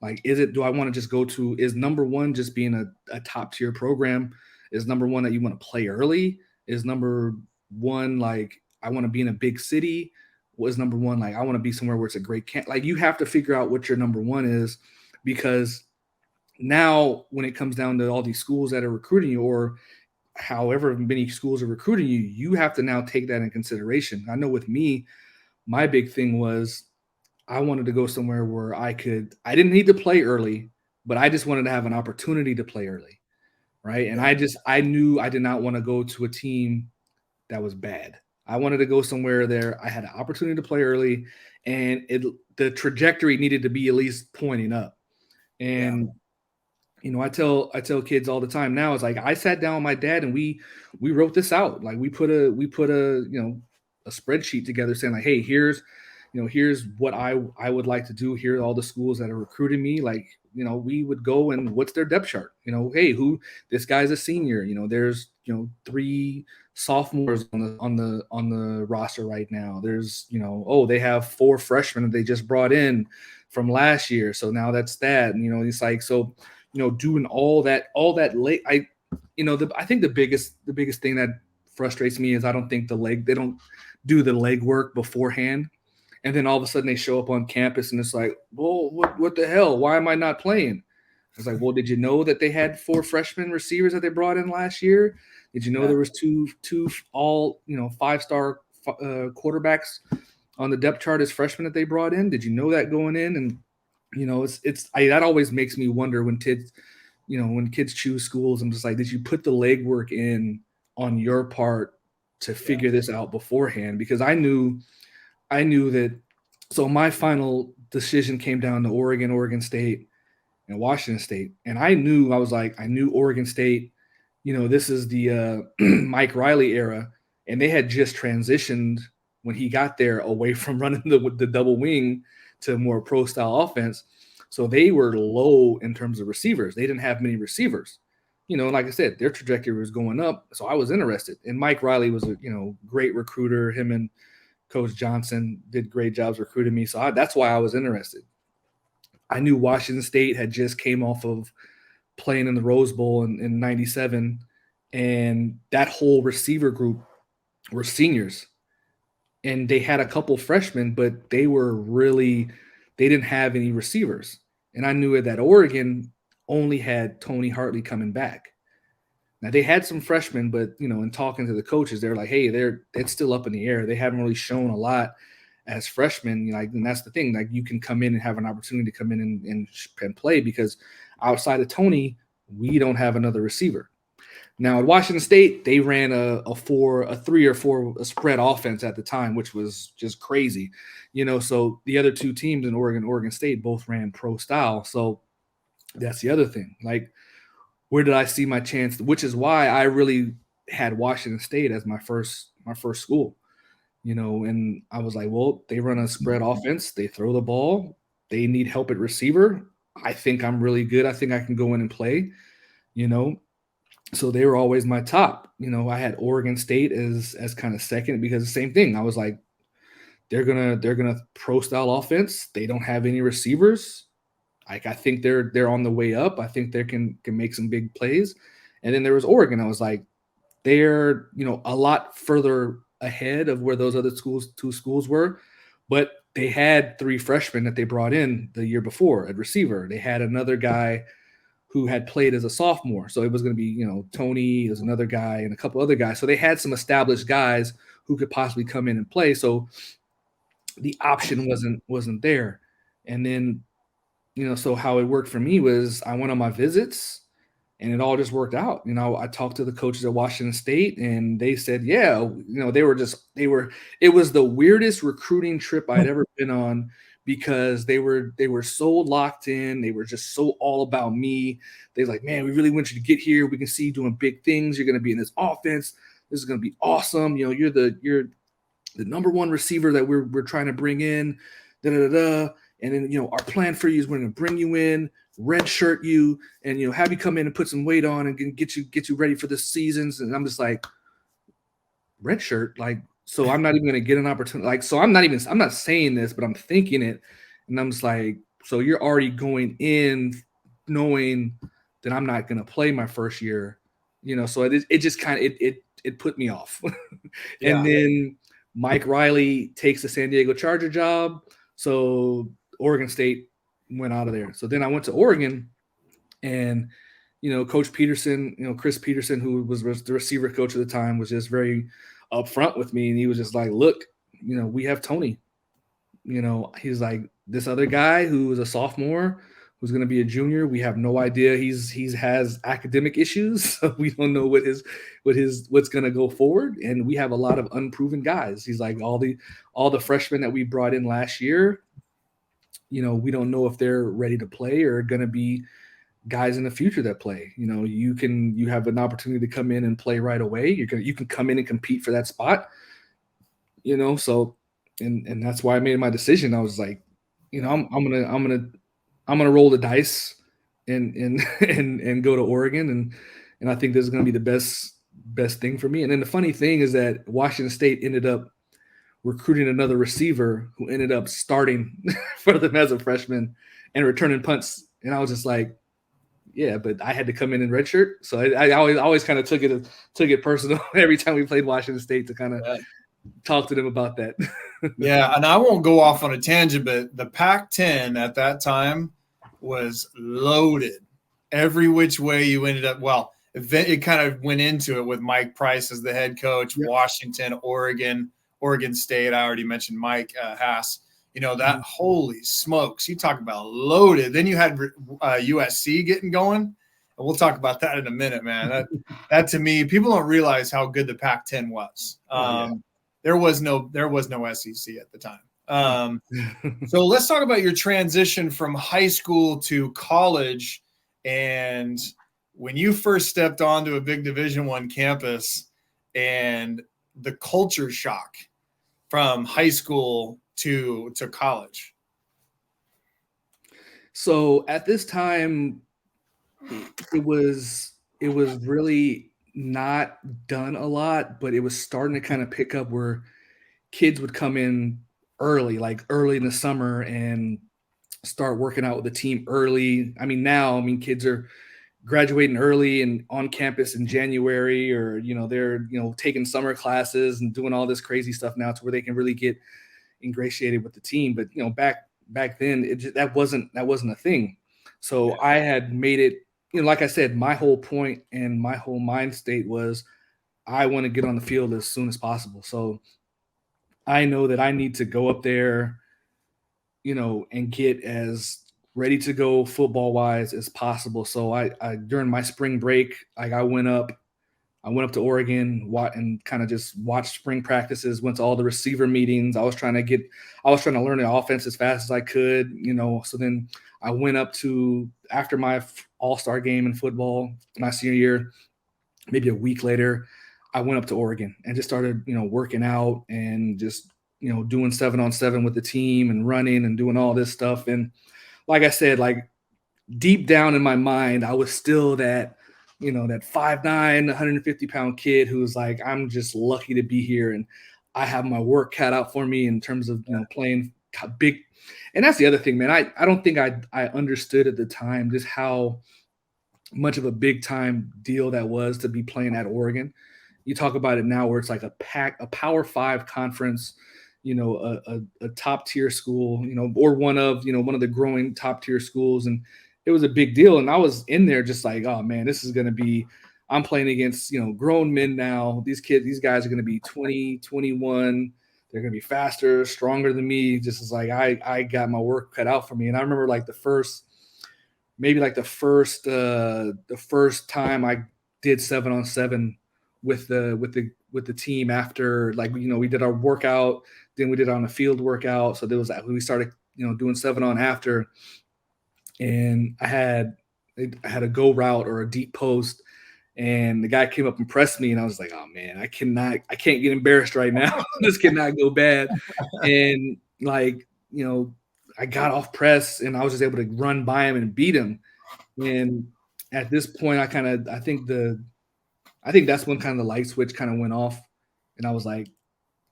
Like, do I want to just go to, is number one just being a top tier program? Is number one that you want to play early? Is number one, like, I want to be in a big city? Was number one, like, I want to be somewhere where it's a great camp? Like, you have to figure out what your number one is, because now when it comes down to all these schools that are recruiting you, or however many schools are recruiting you, you have to now take that in consideration. I know with me, my big thing was I wanted to go somewhere where I didn't need to play early, but I just wanted to have an opportunity to play early. Right. And I knew I did not want to go to a team that was bad. I wanted to go somewhere there I had an opportunity to play early, and the trajectory needed to be at least pointing up. And I tell kids all the time now, it's like, I sat down with my dad and we wrote this out. Like, we put a a spreadsheet together saying, like, hey, here's what I would like to do. Here are all the schools that are recruiting me. Like, we would go and what's their depth chart? Hey, this guy's a senior. There's 3 sophomores on the roster right now. There's they have 4 freshmen that they just brought in from last year. So now that's that. And it's like, so doing all that late. I think the biggest thing that frustrates me is I don't think they don't do the legwork beforehand. And then all of a sudden they show up on campus and it's like, well, what the hell? Why am I not playing? It's like, well, did you know that they had 4 freshman receivers that they brought in last year? Did you know there was two all 5-star quarterbacks on the depth chart as freshmen that they brought in? Did you know that going in? And that always makes me wonder when kids choose schools. I'm just like, did you put the legwork in on your part to figure this out beforehand? Because I knew that. So my final decision came down to Oregon State, and Washington State. And I knew Oregon State, this is the Mike Riley era, and they had just transitioned when he got there away from running the double wing to more pro style offense. So they were low in terms of receivers. They didn't have many receivers. Like I said, their trajectory was going up. So I was interested. And Mike Riley was a, great recruiter. Him and Coach Johnson did great jobs recruiting me. So that's why I was interested. I knew Washington State had just came off of playing in the Rose Bowl in 97, and that whole receiver group were seniors. And they had a couple freshmen, but they didn't have any receivers. And I knew that Oregon only had Tony Hartley coming back. Now they had some freshmen, but in talking to the coaches, they're like, "Hey, it's still up in the air. They haven't really shown a lot as freshmen." And that's the thing. Like, you can come in and have an opportunity to come in and play, because outside of Tony, we don't have another receiver. Now at Washington State, they ran a 3 or 4 spread offense at the time, which was just crazy. So the other two teams in Oregon State both ran pro style. So that's the other thing. Like, where did I see my chance? Which is why I really had Washington State as my first school. And I was like, well, they run a spread offense. They throw the ball. They need help at receiver. I think I'm really good. I think I can go in and play, So they were always my top. I had Oregon State as kind of second, because the same thing. I was like, they're gonna pro style offense. They don't have any receivers. Like, I think they're on the way up. I think they can make some big plays. And then there was Oregon. I was like, they're a lot further ahead of where those other two schools were, but they had 3 freshmen that they brought in the year before at receiver. They had another guy who had played as a sophomore, so it was going to be Tony, there's another guy, and a couple other guys. So they had some established guys who could possibly come in and play. So the option wasn't there. And then so how it worked for me was I went on my visits, and it all just worked out. I talked to the coaches at Washington State, and they said, yeah, it was the weirdest recruiting trip I'd ever been on, because they were so locked in. They were just so all about me. They're like, man, we really want you to get here. We can see you doing big things. You're going to be in this offense. This is going to be awesome. You're the number one receiver that we're trying to bring in. Da, da, da, da. And then, our plan for you is we're going to bring you in, redshirt you, and, have you come in and put some weight on and get you ready for the seasons. And I'm just like, redshirt? Like, so I'm not even going to get an opportunity. Like, so I'm not saying this, but I'm thinking it. And I'm just like, so you're already going in knowing that I'm not going to play my first year, so it just kind of, it put me off. Yeah. And then Mike Riley takes the San Diego Charger job. So Oregon State went out of there. So then I went to Oregon, and, Coach Peterson, Chris Peterson, who was the receiver coach at the time, was just very upfront with me. And he was just like, look, we have Tony. He's like, this other guy who was a sophomore, who's going to be a junior, we have no idea. He has academic issues. So we don't know what's going to go forward. And we have a lot of unproven guys. He's like, all the freshmen that we brought in last year, we don't know if they're ready to play or going to be guys in the future that play. You have an opportunity to come in and play right away. You can come in and compete for that spot. So and that's why I made my decision. I was like, I'm gonna roll the dice and go to Oregon, and I think this is gonna be the best thing for me. And then the funny thing is that Washington State ended up recruiting another receiver who ended up starting for them as a freshman and returning punts. And I was just like, yeah, but I had to come in redshirt. So I always kind of took it personal every time we played Washington State to kind of talk to them about that. Yeah, and I won't go off on a tangent, but the Pac-10 at that time was loaded. Every which way you ended up, well, it kind of went into it with Mike Price as the head coach, yep. Washington, Oregon State. I already mentioned Mike Haas. That holy smokes, you talk about loaded. Then you had USC getting going, and we'll talk about that in a minute, man. That to me, people don't realize how good the Pac-10 was. There was no SEC at the time. So let's talk about your transition from high school to college, and when you first stepped onto a big Division I campus, and the culture shock from high school to college. So at this time, it was really not done a lot, but it was starting to kind of pick up where kids would come in early in the summer and start working out with the team early. Kids are graduating early and on campus in January, or, they're, taking summer classes and doing all this crazy stuff now to where they can really get ingratiated with the team. But, back then that wasn't a thing. So I had made it, like I said, my whole point and my whole mind state was I want to get on the field as soon as possible. So I know that I need to go up there, and get as ready to go football wise as possible. So I during my spring break, like I went up to Oregon and kind of just watched spring practices, went to all the receiver meetings. I was trying to learn the offense as fast as I could, So then I went up to, after my all-star game in football my senior year, maybe a week later, I went up to Oregon and just started, working out and just, doing 7-on-7 with the team and running and doing all this stuff. And like I said, like deep down in my mind, I was still that, that 5'9", 150-pound kid who was like, I'm just lucky to be here. And I have my work cut out for me in terms of, playing big. And that's the other thing, man. I don't think I understood at the time just how much of a big time deal that was to be playing at Oregon. You talk about it now where it's like a Power 5 conference, a top tier school, or one of the growing top tier schools. And it was a big deal. And I was in there just like, oh man, this is going to be, I'm playing against, grown men now. These guys are going to be 20, 21. They're going to be faster, stronger than me. Just as like, I got my work cut out for me. And I remember like the first time I did 7-on-7 with the team after, like, we did our workout, then we did on a field workout. So there was that, we started, doing 7-on after, and I had a go route or a deep post, and the guy came up and pressed me, and I was like, oh man, I can't get embarrassed right now. This cannot go bad. And like, I got off press and I was just able to run by him and beat him. And at this point, I think that's when kind of the light switch kind of went off, and I was like,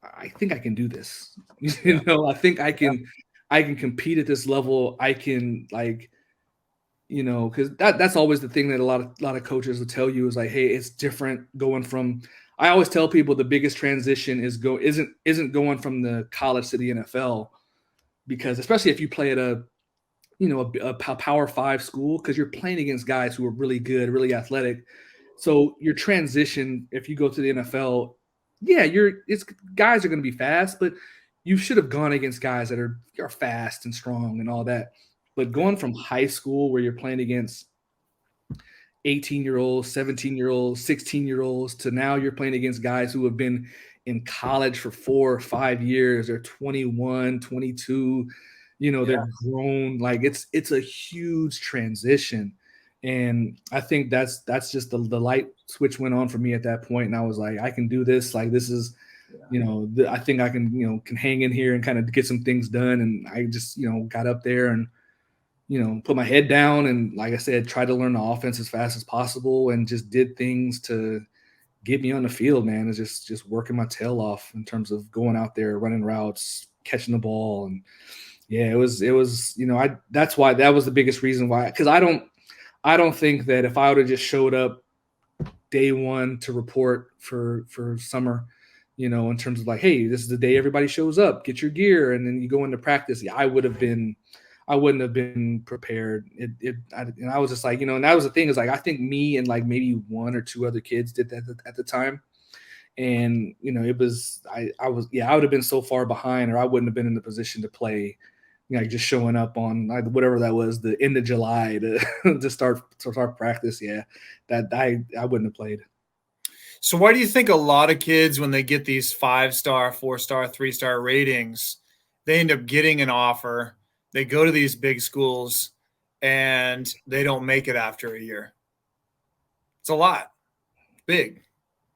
I think I can do this. I think I can compete at this level. I can, like, because that's always the thing that a lot of coaches will tell you is like, hey, it's different going from. I always tell people the biggest transition isn't going from the college to the NFL, because especially if you play at a Power 5 school, because you're playing against guys who are really good, really athletic. So your transition, if you go to the NFL, yeah, guys are going to be fast, but you should have gone against guys that are fast and strong and all that. But going from high school, where you're playing against 18-year-olds, 17-year-olds, 16-year-olds, to now you're playing against guys who have been in college for 4 or 5 years. They're 21, 22. They're grown. Like it's a huge transition. And I think that's just the light switch went on for me at that point. And I was like, I can do this. Like, this is, I think I can hang in here and kind of get some things done. And I just, got up there and, put my head down. And like I said, tried to learn the offense as fast as possible and just did things to get me on the field, man. It's just working my tail off in terms of going out there, running routes, catching the ball. And yeah, it was, that's why that was the biggest reason why, because I don't think that if I would have just showed up day one to report for summer, in terms of like, hey, this is the day everybody shows up, get your gear, and then you go into practice. Yeah, I wouldn't have been prepared. And I was just like, and that was the thing, is like, I think me and like maybe one or two other kids did that at the time. And, it was, I would have been so far behind, or I wouldn't have been in the position to play, just showing up on whatever that was, the end of July to start practice. Yeah, that I wouldn't have played. So why do you think a lot of kids, when they get these 5-star, 4-star, 3-star ratings, they end up getting an offer, they go to these big schools, and they don't make it after a year? It's a lot. Big.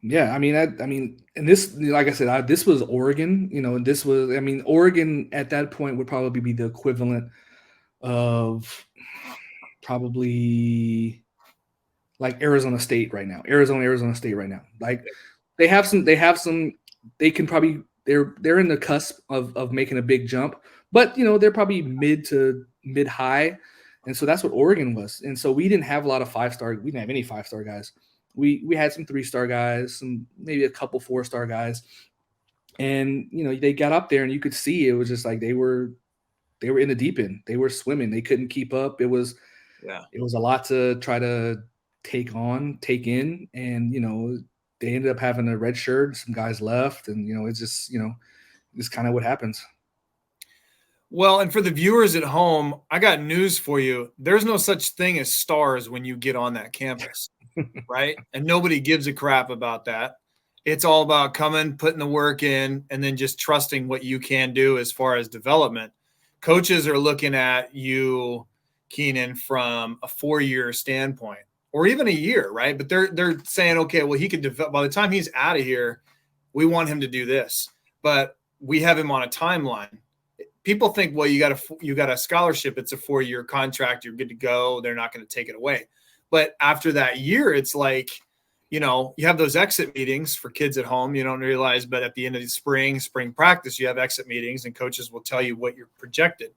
Yeah, I mean, and this, like I said, this was Oregon, and this was, Oregon at that point would probably be the equivalent of probably like Arizona State right now. Arizona State right now. Like they can probably, they're in the cusp of making a big jump, but they're probably mid to mid high. And so that's what Oregon was. And so we didn't have a lot of 5-star. We didn't have any 5-star guys. We had some 3-star guys, some maybe a couple 4-star guys. And, they got up there and you could see it was just like they were in the deep end. They were swimming. They couldn't keep up. It was a lot to try to take in. And, they ended up having a red shirt. Some guys left. And, it's just, it's kind of what happens. Well, and for the viewers at home, I got news for you. There's no such thing as stars when you get on that campus, right? And nobody gives a crap about that. It's all about coming, putting the work in, and then just trusting what you can do as far as development. Coaches are looking at you, Keenan, from a 4-year standpoint or even a year, right? But they're saying, okay, well, he could develop by the time he's out of here. We want him to do this, but we have him on a timeline. People think, well, you got a scholarship. It's a 4-year contract. You're good to go. They're not going to take it away. But after that year, it's like, you have those exit meetings for kids at home. You don't realize, but at the end of the spring practice, you have exit meetings and coaches will tell you what you're projected.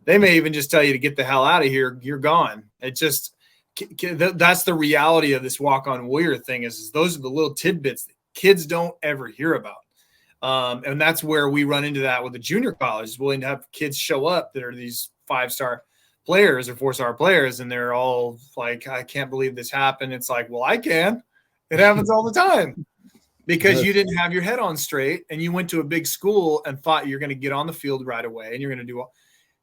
They may even just tell you to get the hell out of here. You're gone. It just, that's the reality of this walk-on warrior thing is those are the little tidbits that kids don't ever hear about. And that's where we run into that with the junior college, willing to have kids show up that are these 5-star players or 4-star players. And they're all like, I can't believe this happened. It's like, well, I can. It happens all the time because you didn't have your head on straight and you went to a big school and thought you're going to get on the field right away. And you're going to do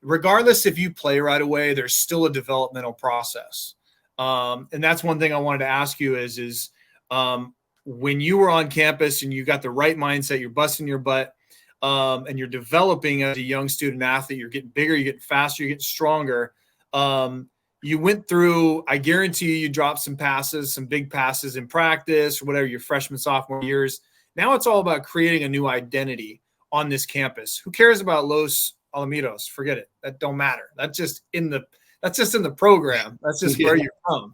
regardless if you play right away, there's still a developmental process. And that's one thing I wanted to ask you is when you were on campus and you got the right mindset, you're busting your butt, and you're developing as a young student athlete, you're getting bigger, you're getting faster, you're getting stronger. You went through, I guarantee you dropped some passes, some big passes in practice or whatever your freshman, sophomore years. Now it's all about creating a new identity on this campus. Who cares about Los Alamitos? Forget it. That don't matter. That's just in the program. That's just where you're from.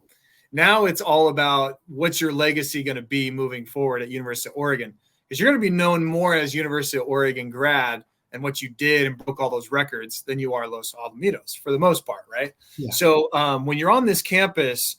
Now it's all about what's your legacy going to be moving forward at University of Oregon, because you're going to be known more as University of Oregon grad and what you did and broke all those records than you are Los Alamitos for the most part, right? Yeah. So when you're on this campus,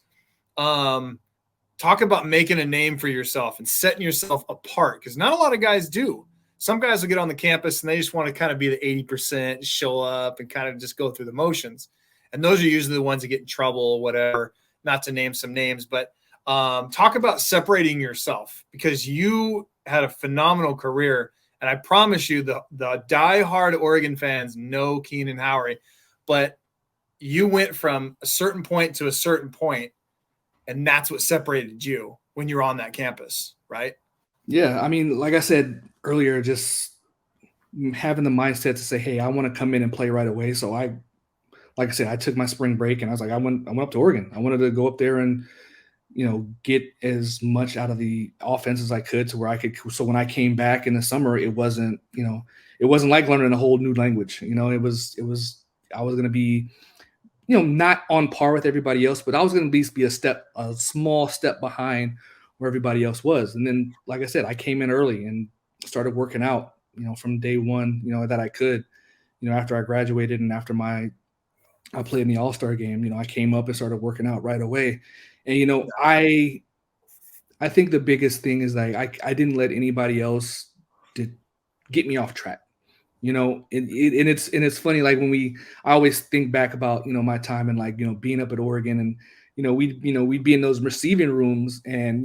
talk about making a name for yourself and setting yourself apart, because not a lot of guys do. Some guys will get on the campus and they just want to kind of be the 80%, show up and kind of just go through the motions. And those are usually the ones that get in trouble, whatever. Not to name some names, but talk about separating yourself, because you had a phenomenal career. And I promise you the diehard Oregon fans know Keenan Howry, but you went from a certain point to a certain point, and that's what separated you when you were on that campus, right? Yeah. I mean, like I said earlier, just having the mindset to say, hey, I want to come in and play right away. So like I said, I took my spring break and I was like, I went up to Oregon. I wanted to go up there and, get as much out of the offense as I could to where I could. So when I came back in the summer, it wasn't like learning a whole new language. I was going to be, not on par with everybody else, but I was going to at least be a small step behind where everybody else was. And then, like I said, I came in early and started working out, from day one, that I could, after I graduated and after I played in the All-Star game, I came up and started working out right away. And, I think the biggest thing is that I didn't let anybody else get me off track, and it's funny. Like I always think back about, my time and like, being up at Oregon and, we'd be in those receiving rooms and,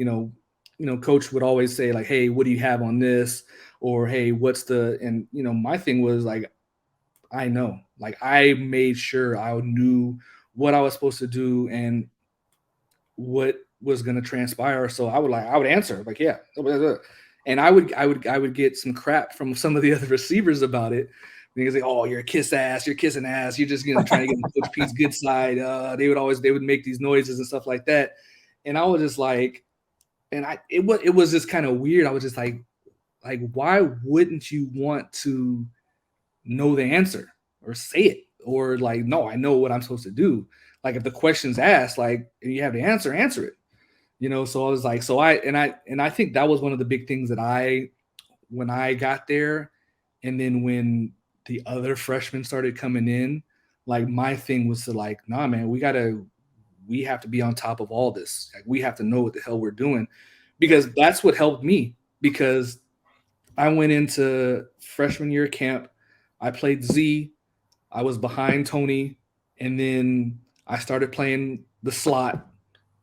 coach would always say like, hey, what do you have on this? Or, hey, and my thing was like, I know, like I made sure I knew what I was supposed to do and what was going to transpire. So I would answer like, yeah. And I would get some crap from some of the other receivers about it. Because like, oh, you're a kiss ass, you're kissing ass. You're just, trying to get Coach P's good side. They would make these noises and stuff like that. And I was just like, it was just kind of weird. I was just like, why wouldn't you want to know the answer or say it? Or like, no, I know what I'm supposed to do. Like if the question's asked, like, and you have the answer it. So I was like, I think that was one of the big things that when I got there, and then when the other freshmen started coming in, like my thing was to like, nah, man, we have to be on top of all this. Like we have to know what the hell we're doing, because that's what helped me. Because I went into freshman year camp, I played Z, I was behind Tony, and then I started playing the slot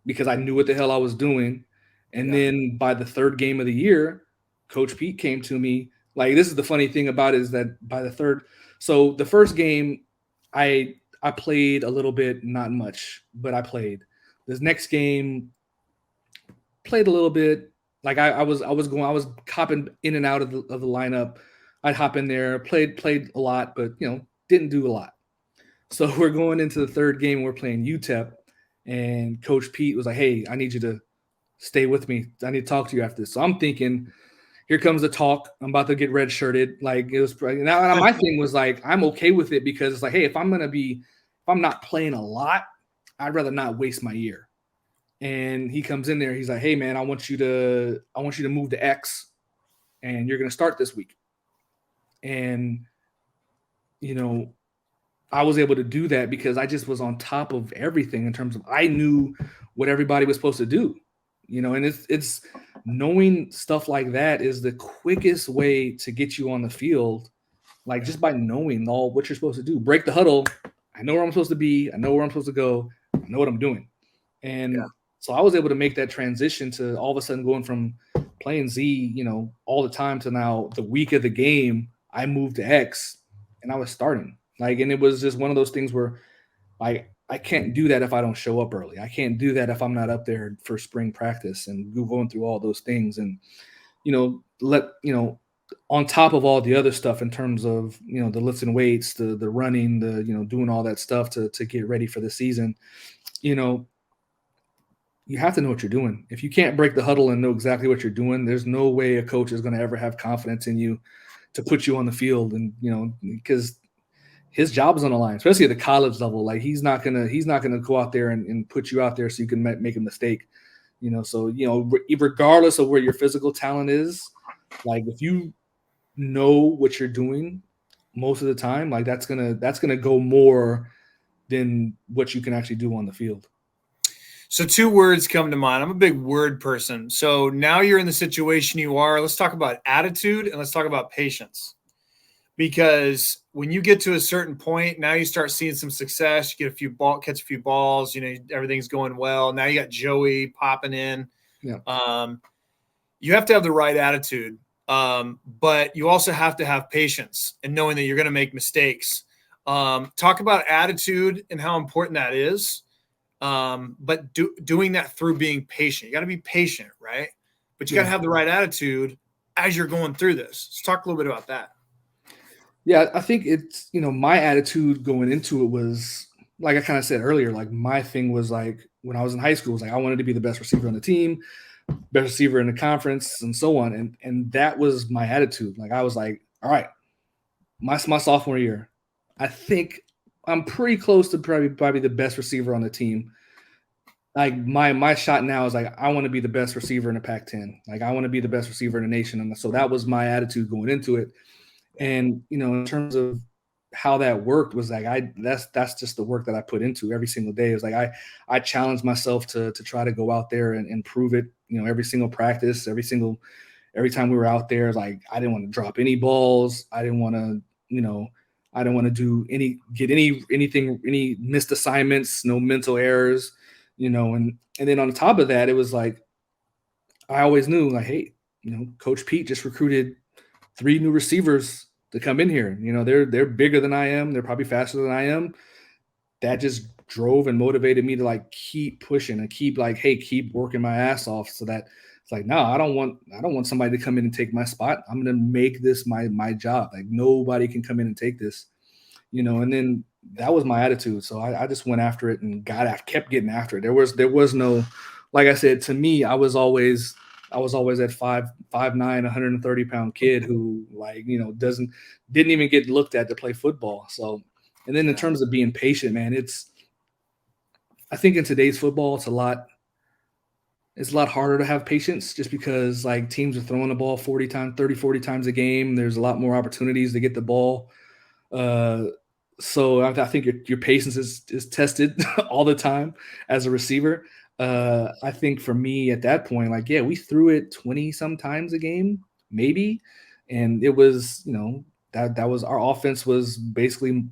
because I knew what the hell I was doing. And then by the third game of the year, Coach Pete came to me. Like, this is the funny thing about it, is that by the third, so the first game, I played a little bit, not much, but I played. This next game, played a little bit. Like I was hopping in and out of the lineup. I'd hop in there, played a lot, but didn't do a lot. So we're going into the third game. We're playing UTEP, and Coach Pete was like, "Hey, I need you to stay with me. I need to talk to you after this." So I'm thinking, here comes the talk. I'm about to get red shirted. Like, it was now my thing was like, I'm okay with it, because it's like, hey, if I'm not playing a lot, I'd rather not waste my year. And he comes in there. He's like, "Hey, man, I want you to move to X, and you're going to start this week." And I was able to do that because I just was on top of everything in terms of, I knew what everybody was supposed to do. And it's knowing stuff like that is the quickest way to get you on the field. Like, just by knowing all what you're supposed to do. Break the huddle. I know where I'm supposed to be. I know where I'm supposed to go. I know what I'm doing. And so I was able to make that transition to all of a sudden going from playing Z, all the time, to now the week of the game, I moved to X and I was starting. Like, and it was just one of those things where I can't do that if I don't show up early. I can't do that if I'm not up there for spring practice and going through all those things. And, on top of all the other stuff in terms of, the lifting weights, the running, the, doing all that stuff to get ready for the season, you have to know what you're doing. If you can't break the huddle and know exactly what you're doing, there's no way a coach is going to ever have confidence in you to put you on the field. And, because his job is on the line, especially at the college level. Like, he's not gonna go out there and put you out there so you can make a mistake. So regardless of where your physical talent is, like, if you know what you're doing most of the time, like, that's gonna go more than what you can actually do on the field. So 2 words come to mind. I'm a big word person. So now you're in the situation you are. Let's talk about attitude and let's talk about patience. Because when you get to a certain point, now you start seeing some success. You get catch a few balls. Everything's going well. Now you got Joey popping in. Yeah. You have to have the right attitude, but you also have to have patience and knowing that you're going to make mistakes. Talk about attitude and how important that is. But doing that through being patient. You got to be patient, right? But you got to have the right attitude as you're going through this. Let's talk a little bit about that. Yeah, I think it's, my attitude going into it was, like I kind of said earlier, like, my thing was, like, when I was in high school, was like, I wanted to be the best receiver on the team, best receiver in the conference, and so on. And that was my attitude. Like, I was like, all right, my sophomore year, I think I'm pretty close to probably the best receiver on the team. Like, my shot now is like, I want to be the best receiver in the Pac-10. Like, I want to be the best receiver in the nation. And so that was my attitude going into it. And, in terms of how that worked, was like, that's just the work that I put into every single day. It was like, I challenged myself to try to go out there and prove it, every single practice, every time we were out there. Like, I didn't want to drop any balls. I didn't want to do any missed assignments, no mental errors, and then on top of that, it was like, I always knew, like, hey, Coach Pete just recruited 3 new receivers to come in here. They're bigger than I am. They're probably faster than I am. That just drove and motivated me to, like, keep pushing and keep working my ass off, so that it's like, no, I don't want somebody to come in and take my spot. I'm going to make this my job. Like, nobody can come in and take this, and then that was my attitude. So I just went after it and kept getting after it. There was no, like I said, to me, I was always that 5'9", 130-pound kid who, like, didn't even get looked at to play football. So, and then in terms of being patient, man, I think in today's football, it's a lot harder to have patience, just because, like, teams are throwing the ball 40 times a game. There's a lot more opportunities to get the ball. So I think your patience is tested all the time as a receiver. I think for me at that point, like, yeah, we threw it 20 sometimes a game, maybe. And it was, that was our offense was basically,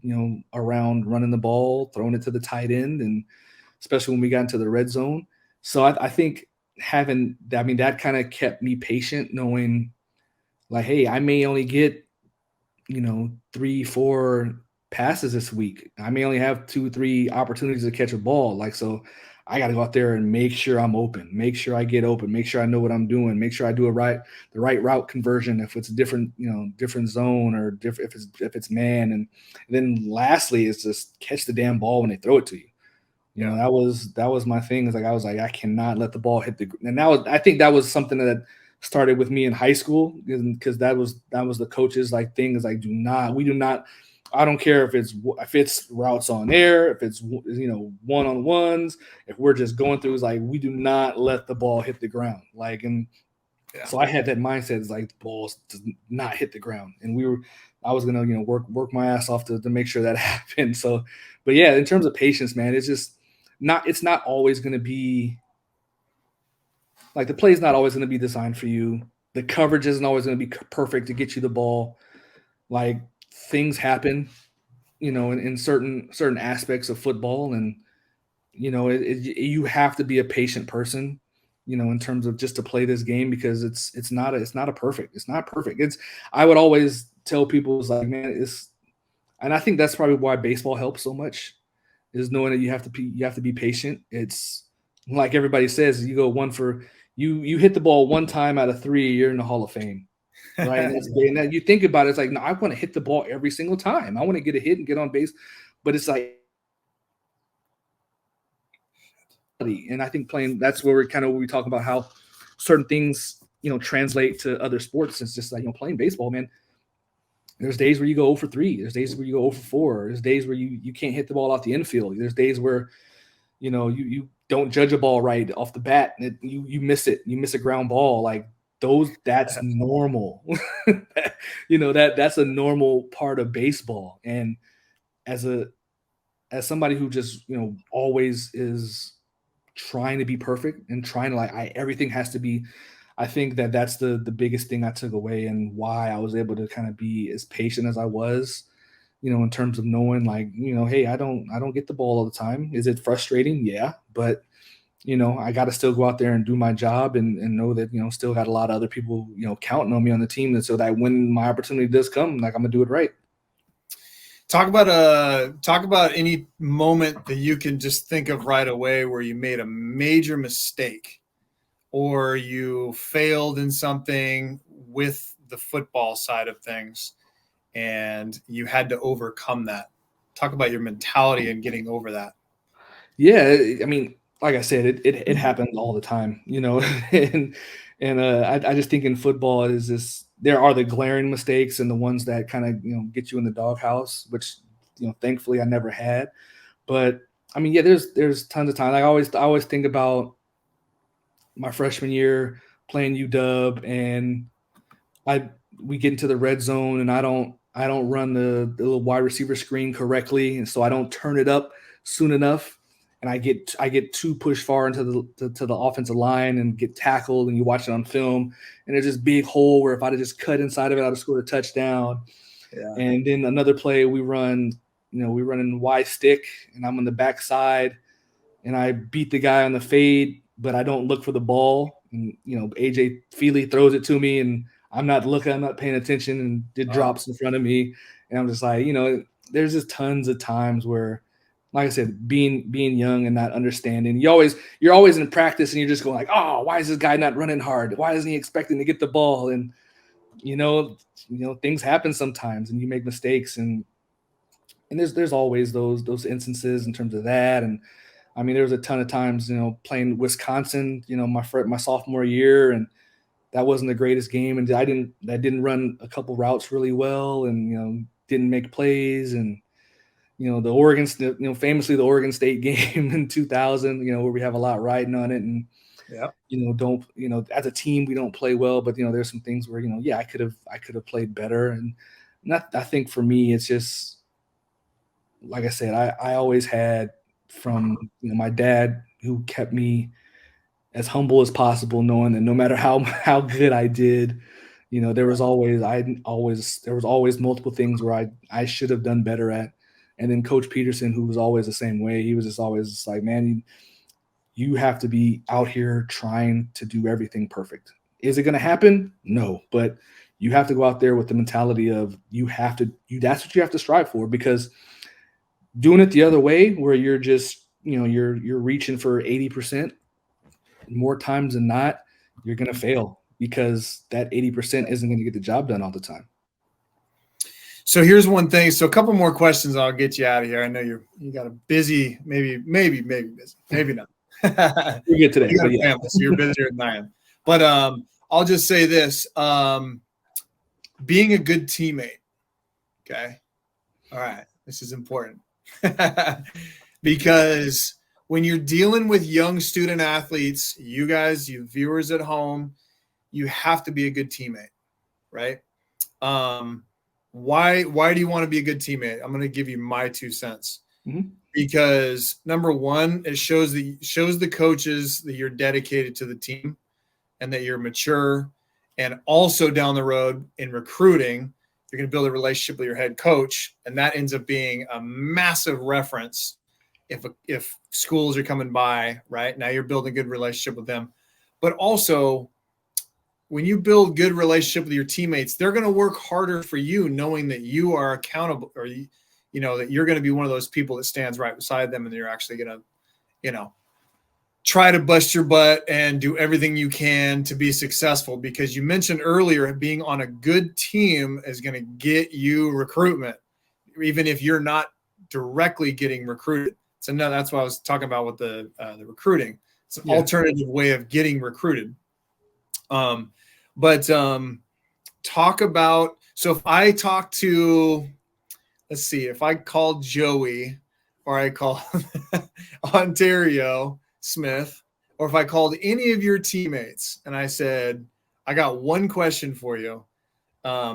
around running the ball, throwing it to the tight end, and especially when we got into the red zone. So I think having, I mean, that kind of kept me patient, knowing like, hey, I may only get 3, 4 passes this week. I may only have 2, 3 opportunities to catch a ball. Like, so I got to go out there and make sure I'm open, make sure I get open, make sure I know what I'm doing, make sure I do the right route conversion if it's a different, different zone or different if it's man. And then lastly is just catch the damn ball when they throw it to you. Yeah. That was my thing. Is like I was like, I cannot let the ball hit the. And I think that was something that started with me in high school, because that was the coach's like thing, is like, we do not. I don't care if it's routes on air, if it's one on ones, if we're just going through, is like, we do not let the ball hit the ground. Like, and Yeah. so I had that mindset, is like, the balls does not hit the ground, and I was gonna work my ass off to make sure that happened. So, but yeah, in terms of patience, man, it's not always gonna be like, the play is not always gonna be designed for you. The coverage isn't always gonna be perfect to get you the ball. Like, things happen, in certain aspects of football, and you have to be a patient person, in terms of just to play this game, because it's not perfect. I would always tell people, it's like, man, and I think that's probably why baseball helps so much, is knowing that you have to be patient. It's like everybody says, you hit the ball one time out of three, you're in the Hall of Fame, right? And that you think about it, it's like, no, I want to hit the ball every single time. I want to get a hit and get on base, but it's like, and I think playing, that's where we talk about how certain things translate to other sports. It's just like, playing baseball, man. There's days where you go 0 for 3. There's days where you go 0 for 4. There's days where you can't hit the ball off the infield. There's days where you don't judge a ball right off the bat, and you miss it. You miss a ground ball. Like, that's normal. That's a normal part of baseball. And as somebody who just always is trying to be perfect and trying to, like, everything has to be. I think that's the biggest thing I took away, and why I was able to kind of be as patient as I was, in terms of knowing, like, hey, I don't get the ball all the time. Is it frustrating? Yeah, but I got to still go out there and do my job, and know that still got a lot of other people counting on me on the team, and so that when my opportunity does come, like, I'm gonna do it right. Talk about any moment that you can just think of right away where you made a major mistake or you failed in something with the football side of things and you had to overcome that. Talk about your mentality and getting over that. Yeah, I mean, like I said, it happens all the time, and I just think in football, there are the glaring mistakes and the ones that kind of get you in the doghouse, which thankfully I never had. But I mean, yeah, there's tons of time. Like, I always think about my freshman year playing UW, and I we get into the red zone, and I don't run the little wide receiver screen correctly, and so I don't turn it up soon enough, and I get too pushed far into to the offensive line and get tackled, and you watch it on film, and there's this big hole where if I'd have just cut inside of it, I'd have scored a touchdown. Yeah. And then another play, we run in Y stick, and I'm on the backside, and I beat the guy on the fade, but I don't look for the ball. And AJ Feely throws it to me, and I'm not looking, I'm not paying attention, and it drops in front of me. And I'm just like, there's just tons of times where, like I said, being young and not understanding. You're always in practice, and you're just going like, oh, why is this guy not running hard? Why isn't he expecting to get the ball? And things happen sometimes, and you make mistakes, and there's always those instances in terms of that. And I mean, there was a ton of times, playing Wisconsin, my sophomore year, and that wasn't the greatest game, and I didn't run a couple routes really well, and didn't make plays, and famously the Oregon State game in 2000, where we have a lot riding on it, and Yeah. don't as a team we don't play well, but there's some things where yeah, I could have played better, and I think for me it's just like I said, I always had from my dad, who kept me as humble as possible, knowing that no matter how good I did, there was always multiple things where I should have done better at. And then Coach Peterson, who was always the same way, he was just always just like, man, you have to be out here trying to do everything perfect. Is it going to happen? No, but you have to go out there with the mentality of that's what you have to strive for, because doing it the other way, where you're just, you're reaching for 80%, more times than not, you're going to fail, because that 80% isn't going to get the job done all the time. So here's one thing. So a couple more questions, I'll get you out of here. I know you got a busy, maybe busy, maybe not. You're good today, you got but a family, so you're busier than I am. But I'll just say this: being a good teammate. Okay, all right, this is important because when you're dealing with young student athletes, you guys, you viewers at home, you have to be a good teammate, right? Why do you want to be a good teammate? I'm going to give you my 2 cents. Mm-hmm. Because number one, it shows the coaches that you're dedicated to the team and that you're mature. And also down the road in recruiting, you're going to build a relationship with your head coach, and that ends up being a massive reference if schools are coming by. Right now, you're building a good relationship with them, but also when you build good relationship with your teammates, they're going to work harder for you, knowing that you are accountable, or that you're going to be one of those people that stands right beside them, and you're actually going to, try to bust your butt and do everything you can to be successful, because you mentioned earlier being on a good team is going to get you recruitment, even if you're not directly getting recruited. So no, that's what I was talking about with the recruiting. It's an alternative way of getting recruited. But talk about, so if I talk to, let's see, if I call Joey, or I call Ontario Smith, or if I called any of your teammates and I said, I got one question for you,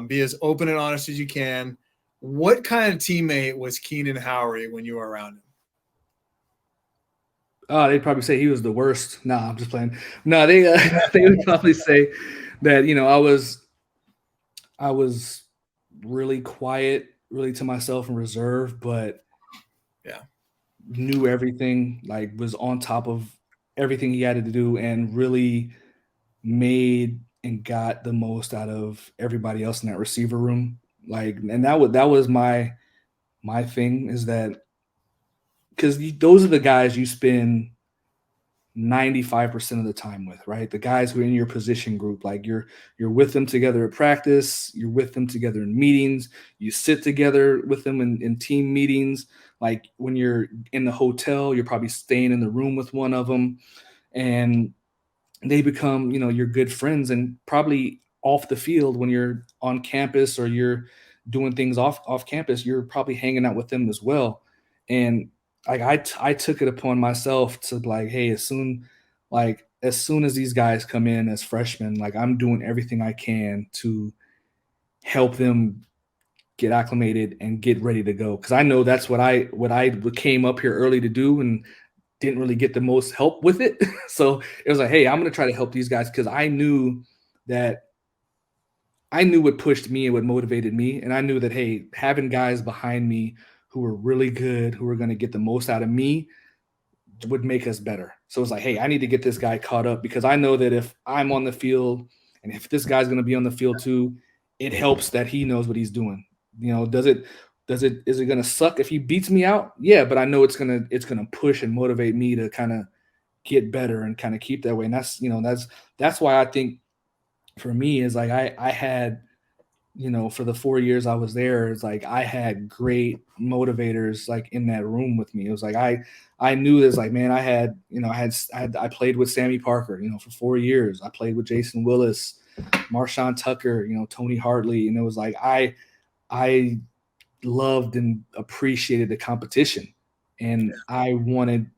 be as open and honest as you can. What kind of teammate was Keenan Howry when you were around him? They'd probably say he was the worst. No, I'm just playing. No, they would probably say that I was really quiet, really to myself and reserved, but knew everything, like was on top of everything he had to do, and really made and got the most out of everybody else in that receiver room. Like, and that was my thing, is that because those are the guys you spend 95% of the time with, right? The guys who are in your position group, like you're with them together at practice, you're with them together in meetings, you sit together with them in team meetings. Like when you're in the hotel, you're probably staying in the room with one of them, and they become, your good friends. And probably off the field, when you're on campus or you're doing things off campus, you're probably hanging out with them as well. And like I took it upon myself to, like, hey, as soon as these guys come in as freshmen, like I'm doing everything I can to help them get acclimated and get ready to go, because I know that's what I came up here early to do, and didn't really get the most help with it. So it was like, hey, I'm going to try to help these guys, because I knew what pushed me and what motivated me. And I knew that, hey, having guys behind me who were really good, who were going to get the most out of me, would make us better. So it's like, hey, I need to get this guy caught up, because I know that if I'm on the field and if this guy's going to be on the field too, it helps that he knows what he's doing. Is it going to suck if he beats me out? Yeah, but I know it's going to push and motivate me to kind of get better and kind of keep that way. And that's why I think for me is like, I had, for the 4 years I was there, it's like I had great motivators like in that room with me. It was like I knew this, like, man, I played with Sammy Parker, for 4 years. I played with Jason Willis, Marshawn Tucker, Tony Hartley, and it was like I loved and appreciated the competition, and I wanted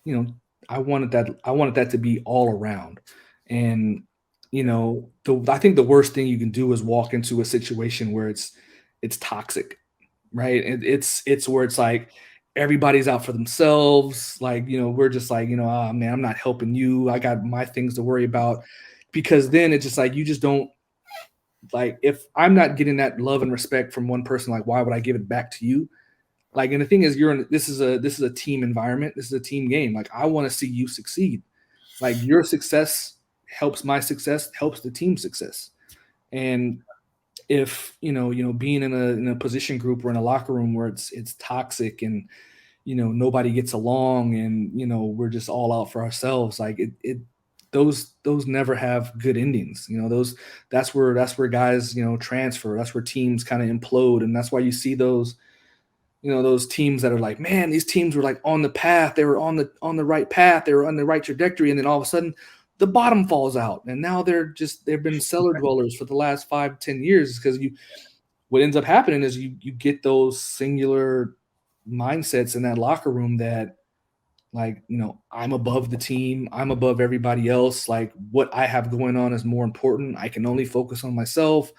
that to be all around. And I think the worst thing you can do is walk into a situation where it's toxic. right? It's where it's like everybody's out for themselves. Like, we're just like, oh man, I'm not helping you. I got my things to worry about. Because then it's just like you just don't, like, if I'm not getting that love and respect from one person, like why would I give it back to you? Like, and the thing is, this is a team environment. This is a team game. Like, I want to see you succeed. Like, your success helps my success, helps the team success. And if being in a position group or in a locker room where it's toxic and nobody gets along and we're just all out for ourselves, like it those never have good endings. That's where guys transfer. That's where teams kind of implode, and that's why you see those teams that are like, man, these teams were like on the path, they were on the right path, they were on the right trajectory, and then all of a sudden the bottom falls out, and now they've been cellar dwellers for the last 5-10 years. Because what ends up happening is you get those singular mindsets in that locker room that, like, I'm above the team, I'm above everybody else, like what I have going on is more important, I can only focus on myself,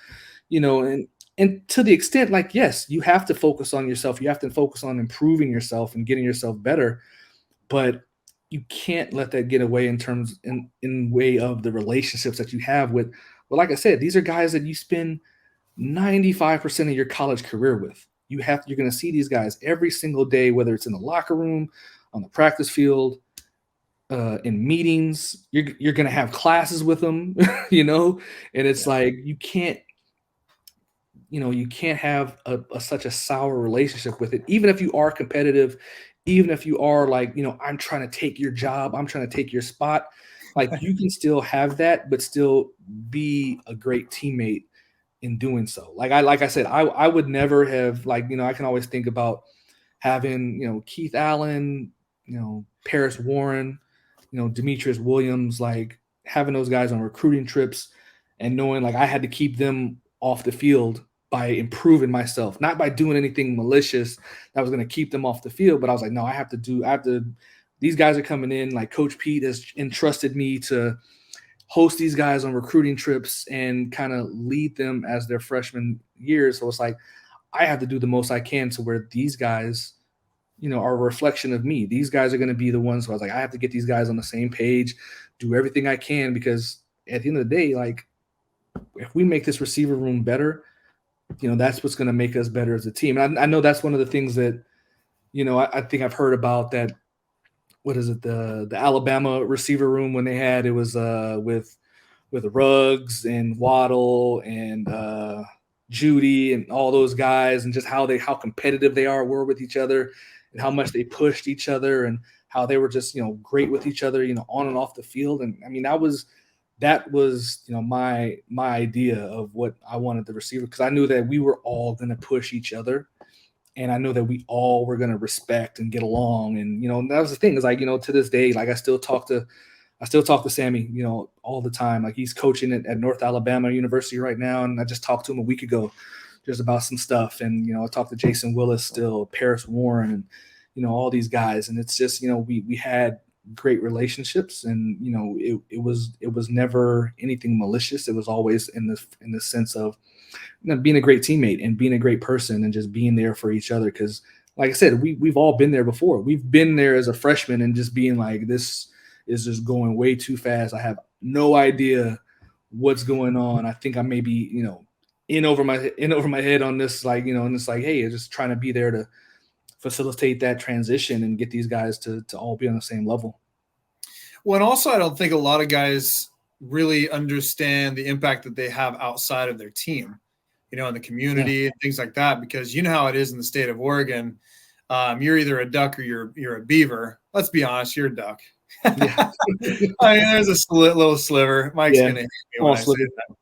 and to the extent, like, yes, you have to focus on yourself, you have to focus on improving yourself and getting yourself better, but you can't let that get away in way of the relationships that you have with, well, like I said, these are guys that you spend 95% of your college career with. You're going to see these guys every single day, whether it's in the locker room, on the practice field, in meetings. You're going to have classes with them, and it's like you can't have such a sour relationship with it, even if you are competitive, even if you are like, I'm trying to take your job, I'm trying to take your spot. Like, you can still have that, but still be a great teammate in doing so. Like I said, I would never have, like, I can always think about having, Keith Allen, Paris Warren, Demetrius Williams, like having those guys on recruiting trips and knowing like I had to keep them off the field by improving myself, not by doing anything malicious that was going to keep them off the field. But I was like, no, these guys are coming in, like Coach Pete has entrusted me to host these guys on recruiting trips and kind of lead them as their freshman years. So it's like, I have to do the most I can to where these guys, are a reflection of me. These guys are going to be the ones who I was like, I have to get these guys on the same page, do everything I can, because at the end of the day, like, if we make this receiver room better, that's what's going to make us better as a team. And I know that's one of the things that, I think I've heard about that. What is it? The Alabama receiver room when they had, it was with Ruggs and Waddle and Judy and all those guys, and just how competitive they were with each other, and how much they pushed each other, and how they were just great with each other, on and off the field. And I mean, that was my idea of what I wanted the receiver, because I knew that we were all going to push each other, and I know that we all were going to respect and get along. And that was the thing, is like, to this day, like I still talk to Sammy, all the time. Like, he's coaching at North Alabama University right now, and I just talked to him a week ago just about some stuff. And I talked to Jason Willis still, Paris Warren, and all these guys. And it's just we had great relationships, and it was never anything malicious. It was always in the sense of being a great teammate and being a great person and just being there for each other. Because, like I said, we've all been there before. We've been there as a freshman and just being like, this is just going way too fast. I have no idea what's going on. I think I may be, in over my head on this, like, and it's like, hey, just trying to be there to facilitate that transition and get these guys to all be on the same level. Well, and also, I don't think a lot of guys really understand the impact that they have outside of their team, in the community and things like that, because you know how it is in the state of Oregon. You're either a duck or you're a beaver. Let's be honest, you're a duck. Yeah. I mean, there's a little sliver. Mike's gonna hate me when I say that.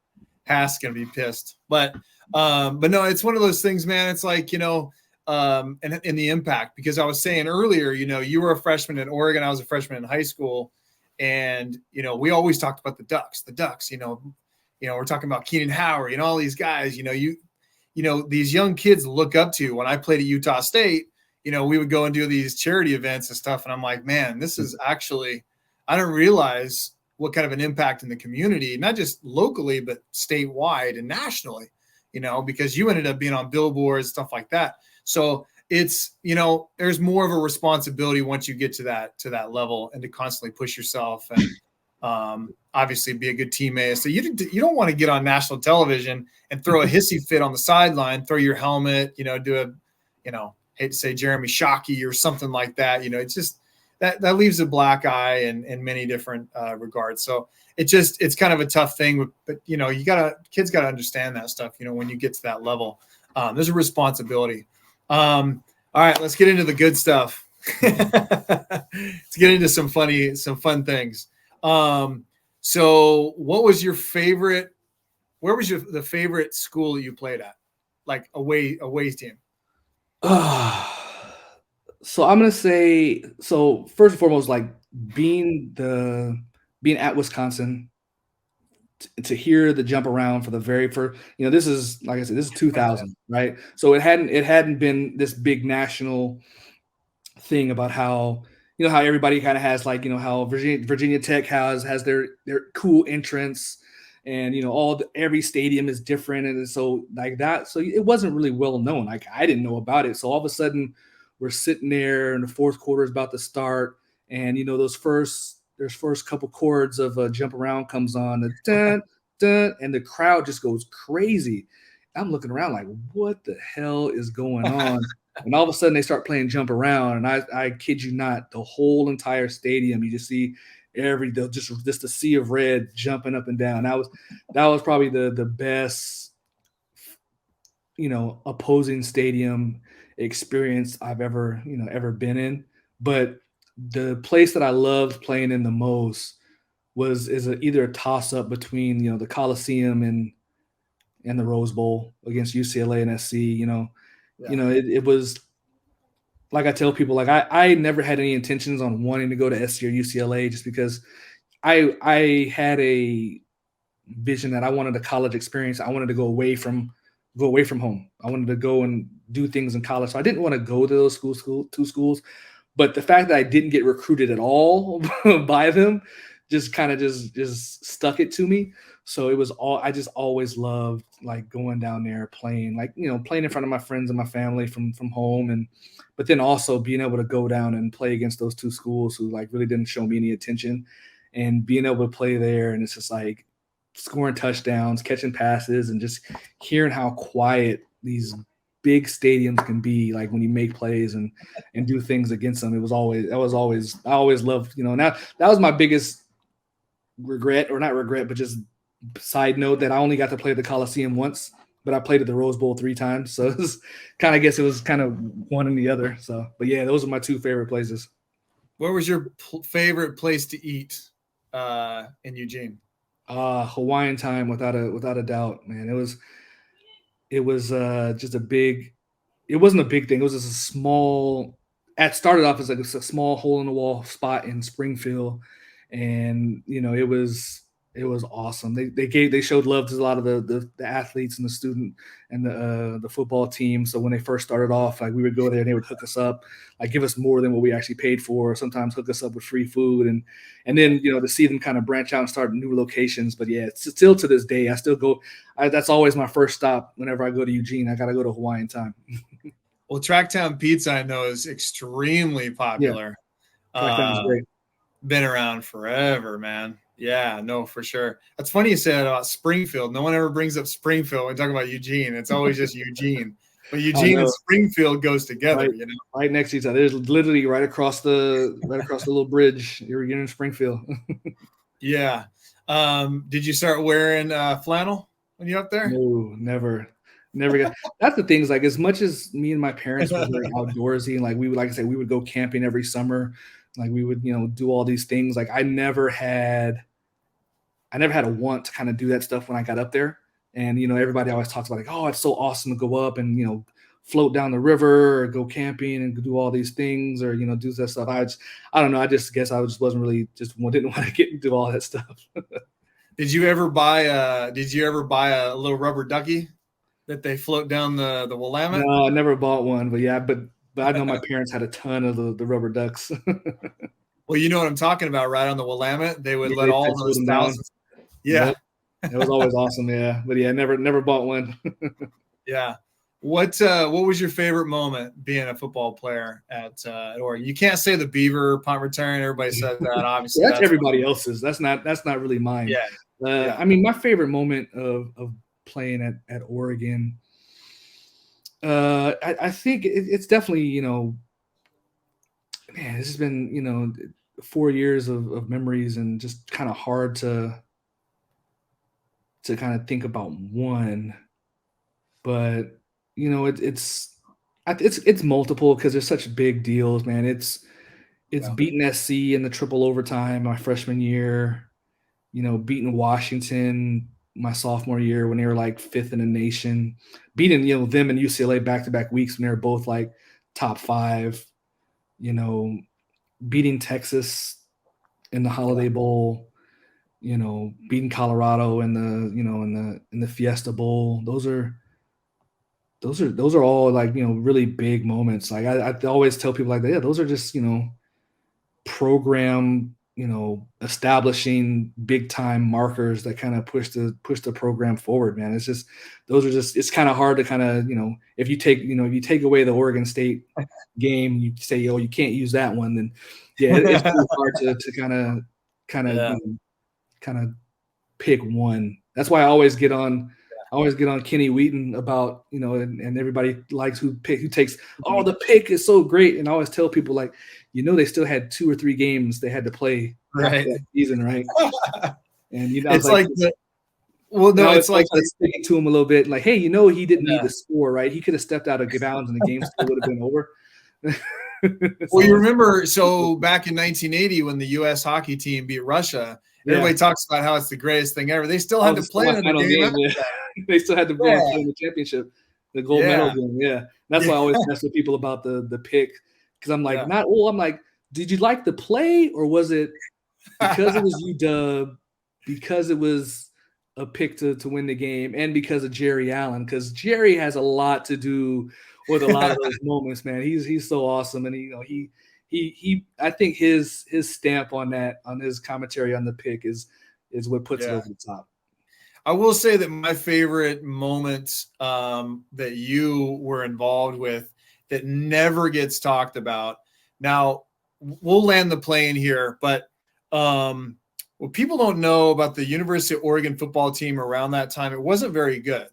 Hask's gonna be pissed. But no, it's one of those things, man. It's like, and the impact, because I was saying earlier, you were a freshman in Oregon, I was a freshman in high school, and we always talked about the Ducks. We're talking about Keenan Howry and all these guys. These young kids look up to. When I played at Utah State, we would go and do these charity events and stuff. And I'm like, man, this is actually, I didn't realize what kind of an impact in the community, not just locally, but statewide and nationally, because you ended up being on billboards, stuff like that. So it's, there's more of a responsibility once you get to that level, and to constantly push yourself, and obviously be a good teammate. So you don't want to get on national television and throw a hissy fit on the sideline, throw your helmet, do a, hate to say Jeremy Shockey or something like that. It's just that leaves a black eye in many different regards. So it's kind of a tough thing, but kids got to understand that stuff. When you get to that level, there's a responsibility. All right, let's get into the good stuff. Let's get into some fun things. So what was your favorite? Where was the favorite school that you played at? Like away team? So I'm gonna say, so first and foremost, like being at Wisconsin, to hear the jump around for the very first, this is, like I said, this is 2000, right? So it hadn't been this big national thing about how, how everybody kind of has, like, how Virginia Tech has their cool entrance, and every stadium is different, and so like that. So it wasn't really well known. Like, I didn't know about it. So all of a sudden we're sitting there, and the fourth quarter is about to start, and there's first couple chords of a jump around comes on, the dun, dun, and the crowd just goes crazy. I'm looking around like, what the hell is going on? And all of a sudden they start playing jump around, and I kid you not, the whole entire stadium, you just see just a sea of red jumping up and down. That was probably the best, opposing stadium experience I've ever been in. But the place that I loved playing in the most is either a toss up between the Coliseum and the Rose Bowl against UCLA and SC. It was, like I tell people, like I never had any intentions on wanting to go to SC or UCLA, just because I had a vision that I wanted a college experience. I wanted to go away from home. I wanted to go and do things in college. So I didn't want to go to those two schools. But the fact that I didn't get recruited at all by them just kind of just stuck it to me. So I just always loved, like, going down there playing, like, playing in front of my friends and my family from home, but then also being able to go down and play against those two schools who, like, really didn't show me any attention, and being able to play there, and it's just like scoring touchdowns, catching passes, and just hearing how quiet these big stadiums can be, like, when you make plays and do things against them. I always loved, and that was my biggest regret, or not regret, but just side note, that I only got to play at the Coliseum once, but I played at the Rose Bowl 3 times. So it was I guess it was kind of one and the other. So, but yeah, those are my 2 favorite places. Where was your favorite place to eat in Eugene? Hawaiian time, without a doubt, man. It was just a big. It wasn't a big thing. It was just a small. It started off as like a small hole in the wall spot in Springfield, and it was awesome. They showed love to a lot of the athletes and the student and the football team. So when they first started off, like, we would go there and they would hook us up, like, give us more than what we actually paid for, or sometimes hook us up with free food, and then to see them kind of branch out and start new locations. But yeah, it's still to this day, I still go. That's always my first stop whenever I go to Eugene. I got to go to Hawaiian time. Well, Tracktown Pizza, I know, is extremely popular. Yeah, Tracktown is great. Been around forever, man. Yeah, no, for sure. That's funny you say that about Springfield. No one ever brings up Springfield when talking about Eugene. It's always just Eugene. But Eugene and Springfield goes together, right next to each other. There's literally right across the little bridge. You're in Springfield. Yeah. Did you start wearing flannel when you're up there? No, never. That's the thing, is, like, as much as me and my parents were very outdoorsy, and, like, we would, like I said, we would go camping every summer. Like, we would, do all these things. Like, I never had a want to kind of do that stuff when I got up there. And, everybody always talks about, like, oh, it's so awesome to go up and, float down the river, or go camping and do all these things, or, do that stuff. I don't know. I just guess I just wasn't really, didn't want to get into all that stuff. Did you ever buy a little rubber ducky that they float down the Willamette? No, I never bought one, but yeah, but I know my parents had a ton of the rubber ducks. Well, you know what I'm talking about, right? On the Willamette, they would let all those thousands. Yeah. Yep. It was always awesome. Yeah. But yeah, never bought one. Yeah. What was your favorite moment being a football player at Oregon? You can't say the Beaver punt return. Everybody says that. Obviously, That's everybody else's. That's not really mine. Yeah. I mean, my favorite moment of playing at Oregon, I think it's definitely, man, this has been 4 years of memories, and just kind of hard to kind of think about one, but it's multiple, because there's such big deals, man. It's beating SC in the triple overtime my freshman year, beating Washington my sophomore year when they were like 5th in the nation, beating, them and UCLA back-to-back weeks when they were both like top 5, beating Texas in the Holiday Bowl, beating Colorado in the Fiesta Bowl. Those are all like, really big moments. Like I always tell people like that, yeah, those are just, program, establishing big time markers that kind of push the program forward, man. It's kind of hard to kind of, if you take away the Oregon State game, you say, oh, you can't use that one, then yeah, it's pretty hard to kind of pick one. That's why I always get on Kenny Wheaton about, and everybody likes who takes, oh, the pick is so great. And I always tell people, like, they still had 2 or 3 games they had to play that season, right? And it's like it's like sticking to him a little bit, like, hey, he didn't need to score, right? He could have stepped out of bounds and the game still would have been over. Well, you remember, so back in 1980 when the U.S. hockey team beat Russia, everybody talks about how it's the greatest thing ever. They still had to play in the game. They still had to play in the championship, the gold medal game. Yeah, that's why I always mess with people about the pick, because I'm like, I'm like, did you like the play, or was it because it was UW, because it was a pick to win the game, and because of Jerry Allen? Because Jerry has a lot to do with a lot of those moments, man. He's so awesome, and he I think his stamp on his commentary on the pick is what puts it over the top. I will say that my favorite moments that you were involved with that never gets talked about. Now, we'll land the plane here, but what people don't know about the University of Oregon football team around that time, it wasn't very good.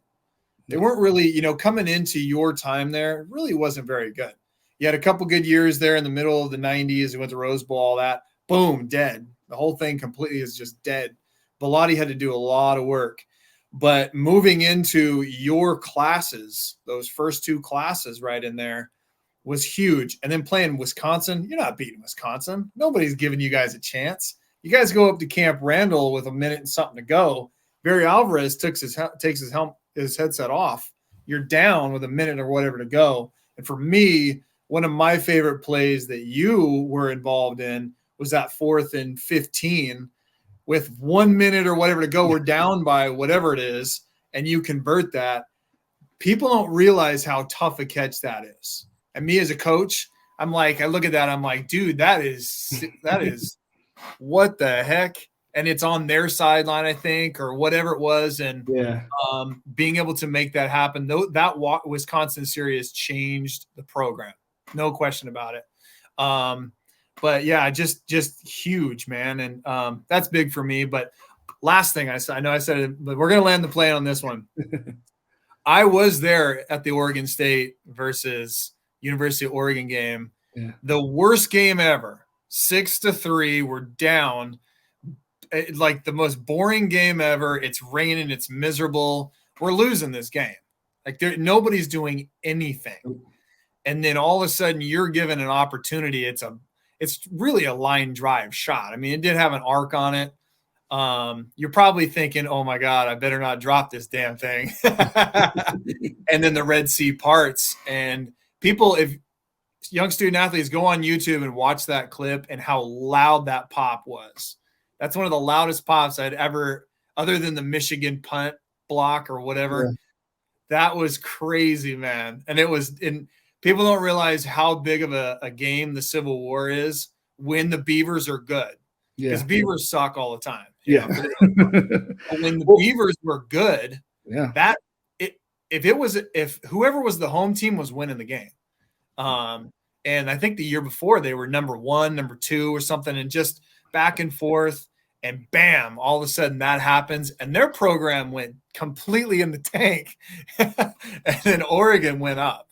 They weren't really, coming into your time there, it really wasn't very good. You had a couple good years there in the middle of the 90s. You went to Rose Bowl, all that. Boom, dead. The whole thing completely is just dead. Bellotti had to do a lot of work. But moving into your classes, those first 2 classes right in there, was huge. And then playing Wisconsin, you're not beating Wisconsin. Nobody's giving you guys a chance. You guys go up to Camp Randall with a minute and something to go. Barry Alvarez takes his headset off. You're down with a minute or whatever to go. And for me, one of my favorite plays that you were involved in was that 4th and 15 with 1 minute or whatever to go. We're down by whatever it is, and you convert that. People don't realize how tough a catch that is. And me as a coach, I'm like, I look at that, I'm like, dude, that is what the heck? And it's on their sideline, I think, or whatever it was. And being able to make that happen, that Wisconsin series changed the program. No question about it. But yeah, just huge, man. And that's big for me. But last thing I know I said it, but we're going to land the plane on this one. I was there at the Oregon State versus University of Oregon game. Yeah. The worst game ever. 6-3. We're down. Like the most boring game ever. It's raining. It's miserable. We're losing this game. Like nobody's doing anything. And then all of a sudden you're given an opportunity. It's really a line drive shot. I mean, it did have an arc on it. You're probably thinking, oh my God, I better not drop this damn thing. And then the Red Sea parts. And people, if young student athletes, go on YouTube and watch that clip and how loud that pop was. That's one of the loudest pops I'd ever, other than the Michigan punt block or whatever. Yeah. That was crazy, man. And people don't realize how big of a game the Civil War is when the Beavers are good. Because Beavers suck all the time. Yeah. And when the Beavers were good, if whoever was the home team was winning the game. And I think the year before they were number 1, number 2 or something, and just back and forth, and bam, all of a sudden that happens and their program went completely in the tank. And then Oregon went up.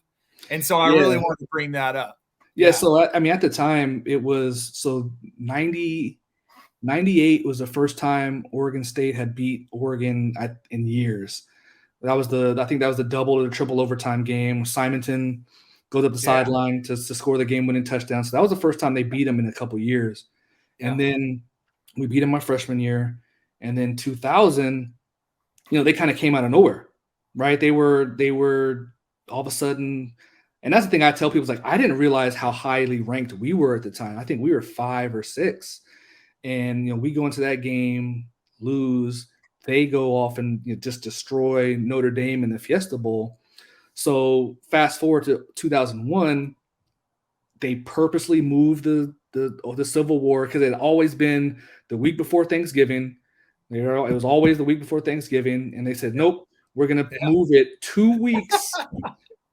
And so I really wanted to bring that up. Yeah. So, I mean, at the time it was, so 98 was the first time Oregon State had beat Oregon in years. I think that was the double or the triple overtime game. Simonton goes up the sideline to score the game-winning touchdown. So that was the first time they beat them in a couple years. Yeah. And then we beat them my freshman year. And then 2000, they kind of came out of nowhere, right? They were all of a sudden, and that's the thing I tell people, is like, I didn't realize how highly ranked we were at the time. I think we were 5 or 6. And, we go into that game, lose. They go off and just destroy Notre Dame in the Fiesta Bowl. So fast forward to 2001, they purposely moved the Civil War, because it had always been the week before Thanksgiving. It was always the week before Thanksgiving, and they said, nope, we're going to move it 2 weeks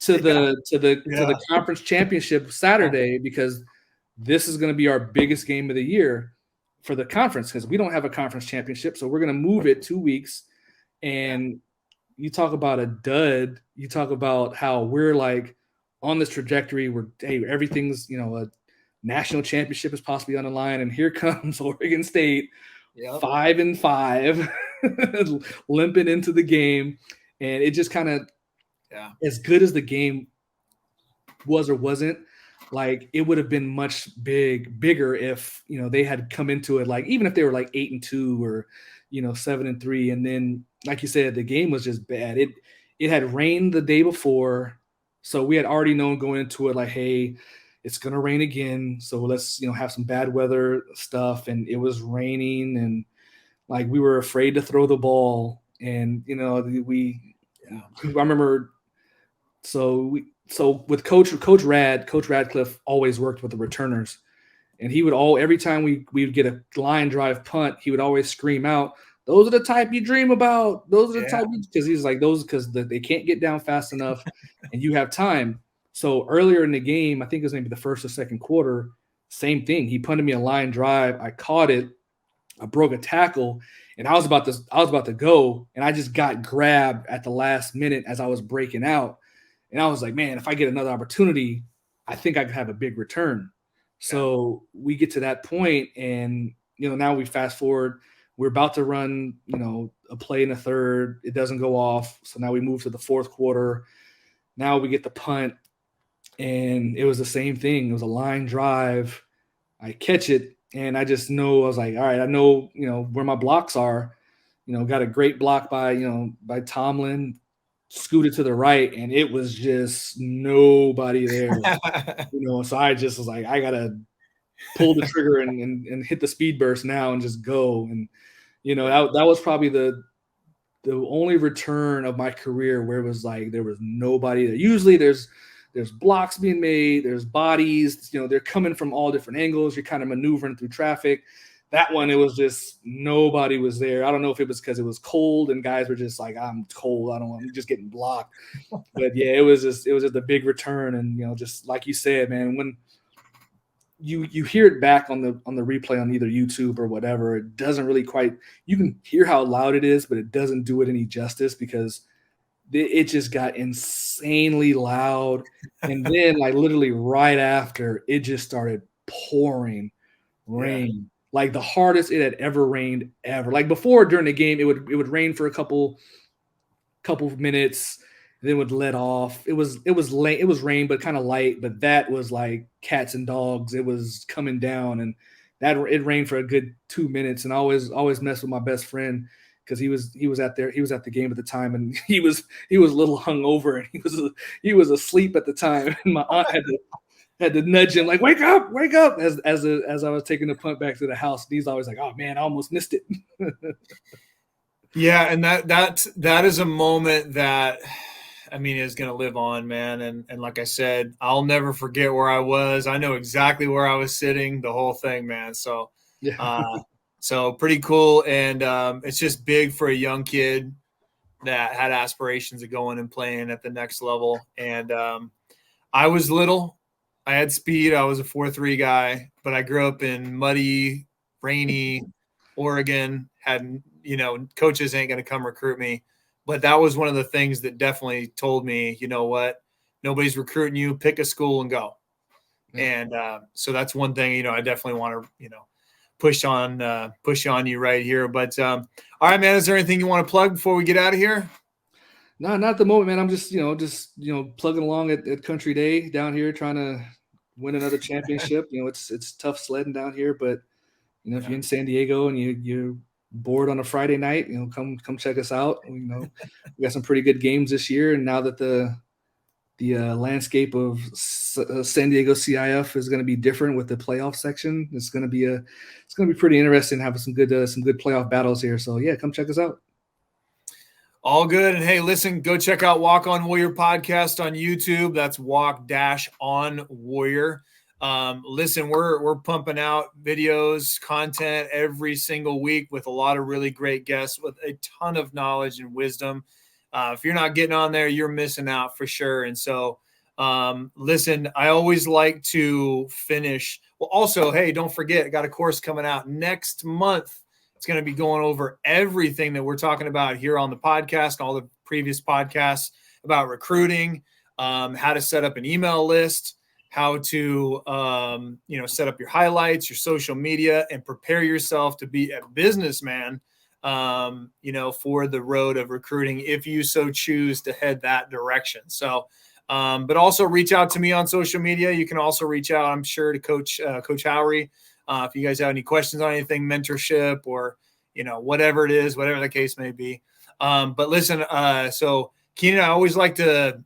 to the conference championship Saturday, because this is going to be our biggest game of the year for the conference, because we don't have a conference championship. So we're going to move it 2 weeks. And you talk about a dud. You talk about how we're like on this trajectory where, hey, everything's, a national championship is possibly on the line. And here comes Oregon State, 5-5, limping into the game. And it just kind of, as good as the game was or wasn't, like, it would have been much bigger if, they had come into it, like, even if they were like 8-2 or, 7-3. And then, like you said, the game was just bad. It had rained the day before. So we had already known going into it, like, hey, it's going to rain again. So let's, have some bad weather stuff. And it was raining, and like, we were afraid to throw the ball. And, I remember, so with Coach Radcliffe always worked with the returners, and he would every time we would get a line drive punt, he would always scream out, "Those are the type you dream about. Those are the type," because he's like, those, because they can't get down fast enough, and you have time. So earlier in the game, I think it was maybe the first or second quarter, same thing. He punted me a line drive. I caught it. I broke a tackle, and I was about to go, and I just got grabbed at the last minute as I was breaking out. And I was like, man, if I get another opportunity, I think I could have a big return. So we get to that point, and, now we fast forward. We're about to run, a play in the third. It doesn't go off. So now we move to the fourth quarter. Now we get the punt, and it was the same thing. It was a line drive. I catch it, and I just know, I was like, all right, I know, where my blocks are. Got a great block by Tomlin. Scooted to the right, and it was just nobody there. So I just was like, I gotta pull the trigger and hit the speed burst now and just go. And that was probably the only return of my career where it was like there was nobody there. Usually there's blocks being made, there's bodies, they're coming from all different angles, you're kind of maneuvering through traffic. That one, it was just nobody was there. I don't know if it was because it was cold and guys were just like, I'm cold, I'm just getting blocked. But yeah, it was just a big return. And just like you said, man, when you hear it back on the replay on either YouTube or whatever, it doesn't really quite, you can hear how loud it is, but it doesn't do it any justice, because it just got insanely loud. And then, like, literally right after, it just started pouring rain. Like the hardest it had ever rained ever. Like before, during the game, it would rain for a couple of minutes, then would let off. It was late. It was rain, but kind of light. But that was like cats and dogs. It was coming down, and it rained for a good 2 minutes. And I always mess with my best friend, because he was at the game at the time, and he was a little hungover, and he was asleep at the time. And my aunt had to nudge him, like, wake up, as I was taking the punt back to the house. And he's always like, oh man, I almost missed it. Yeah, and that is a moment that, I mean, is going to live on, man. And like I said, I'll never forget where I was. I know exactly where I was sitting, the whole thing, man. So, so pretty cool. And it's just big for a young kid that had aspirations of going and playing at the next level. And I was little. I had speed. I was a 4.3 guy, but I grew up in muddy, rainy Oregon. Had, coaches ain't going to come recruit me. But that was one of the things that definitely told me, you know what, nobody's recruiting you. Pick a school and go. Yeah. And so that's one thing, I definitely want to, push on you right here. But all right, man, is there anything you want to plug before we get out of here? No, not at the moment, man. I'm just plugging along at Country Day down here, trying to win another championship. It's tough sledding down here, but if you're in San Diego and you're bored on a Friday night, come check us out. We got some pretty good games this year, and now that the landscape of San Diego CIF is going to be different with the playoff section, it's going to be pretty interesting having some good playoff battles here. So yeah, come check us out. All good. And hey, listen, go check out Walk On Warrior podcast on YouTube. That's Walk-on Warrior. Listen, we're pumping out videos, content every single week with a lot of really great guests with a ton of knowledge and wisdom. If you're not getting on there, you're missing out for sure. And so, listen, I always like to finish. Well, also, hey, don't forget, I got a course coming out next month. It's going to be going over everything that we're talking about here on the podcast, all the previous podcasts about recruiting, how to set up an email list, how to, set up your highlights, your social media, and prepare yourself to be a businessman, for the road of recruiting, if you so choose to head that direction. So, but also reach out to me on social media. You can also reach out, I'm sure, to Coach Howry. If you guys have any questions on anything, mentorship or, whatever it is, whatever the case may be. But listen, so Keenan, I always like to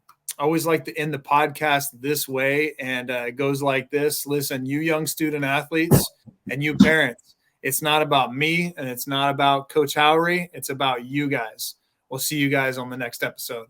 end the podcast this way. And it goes like this. Listen, you young student athletes and you parents, it's not about me and it's not about Coach Howry. It's about you guys. We'll see you guys on the next episode.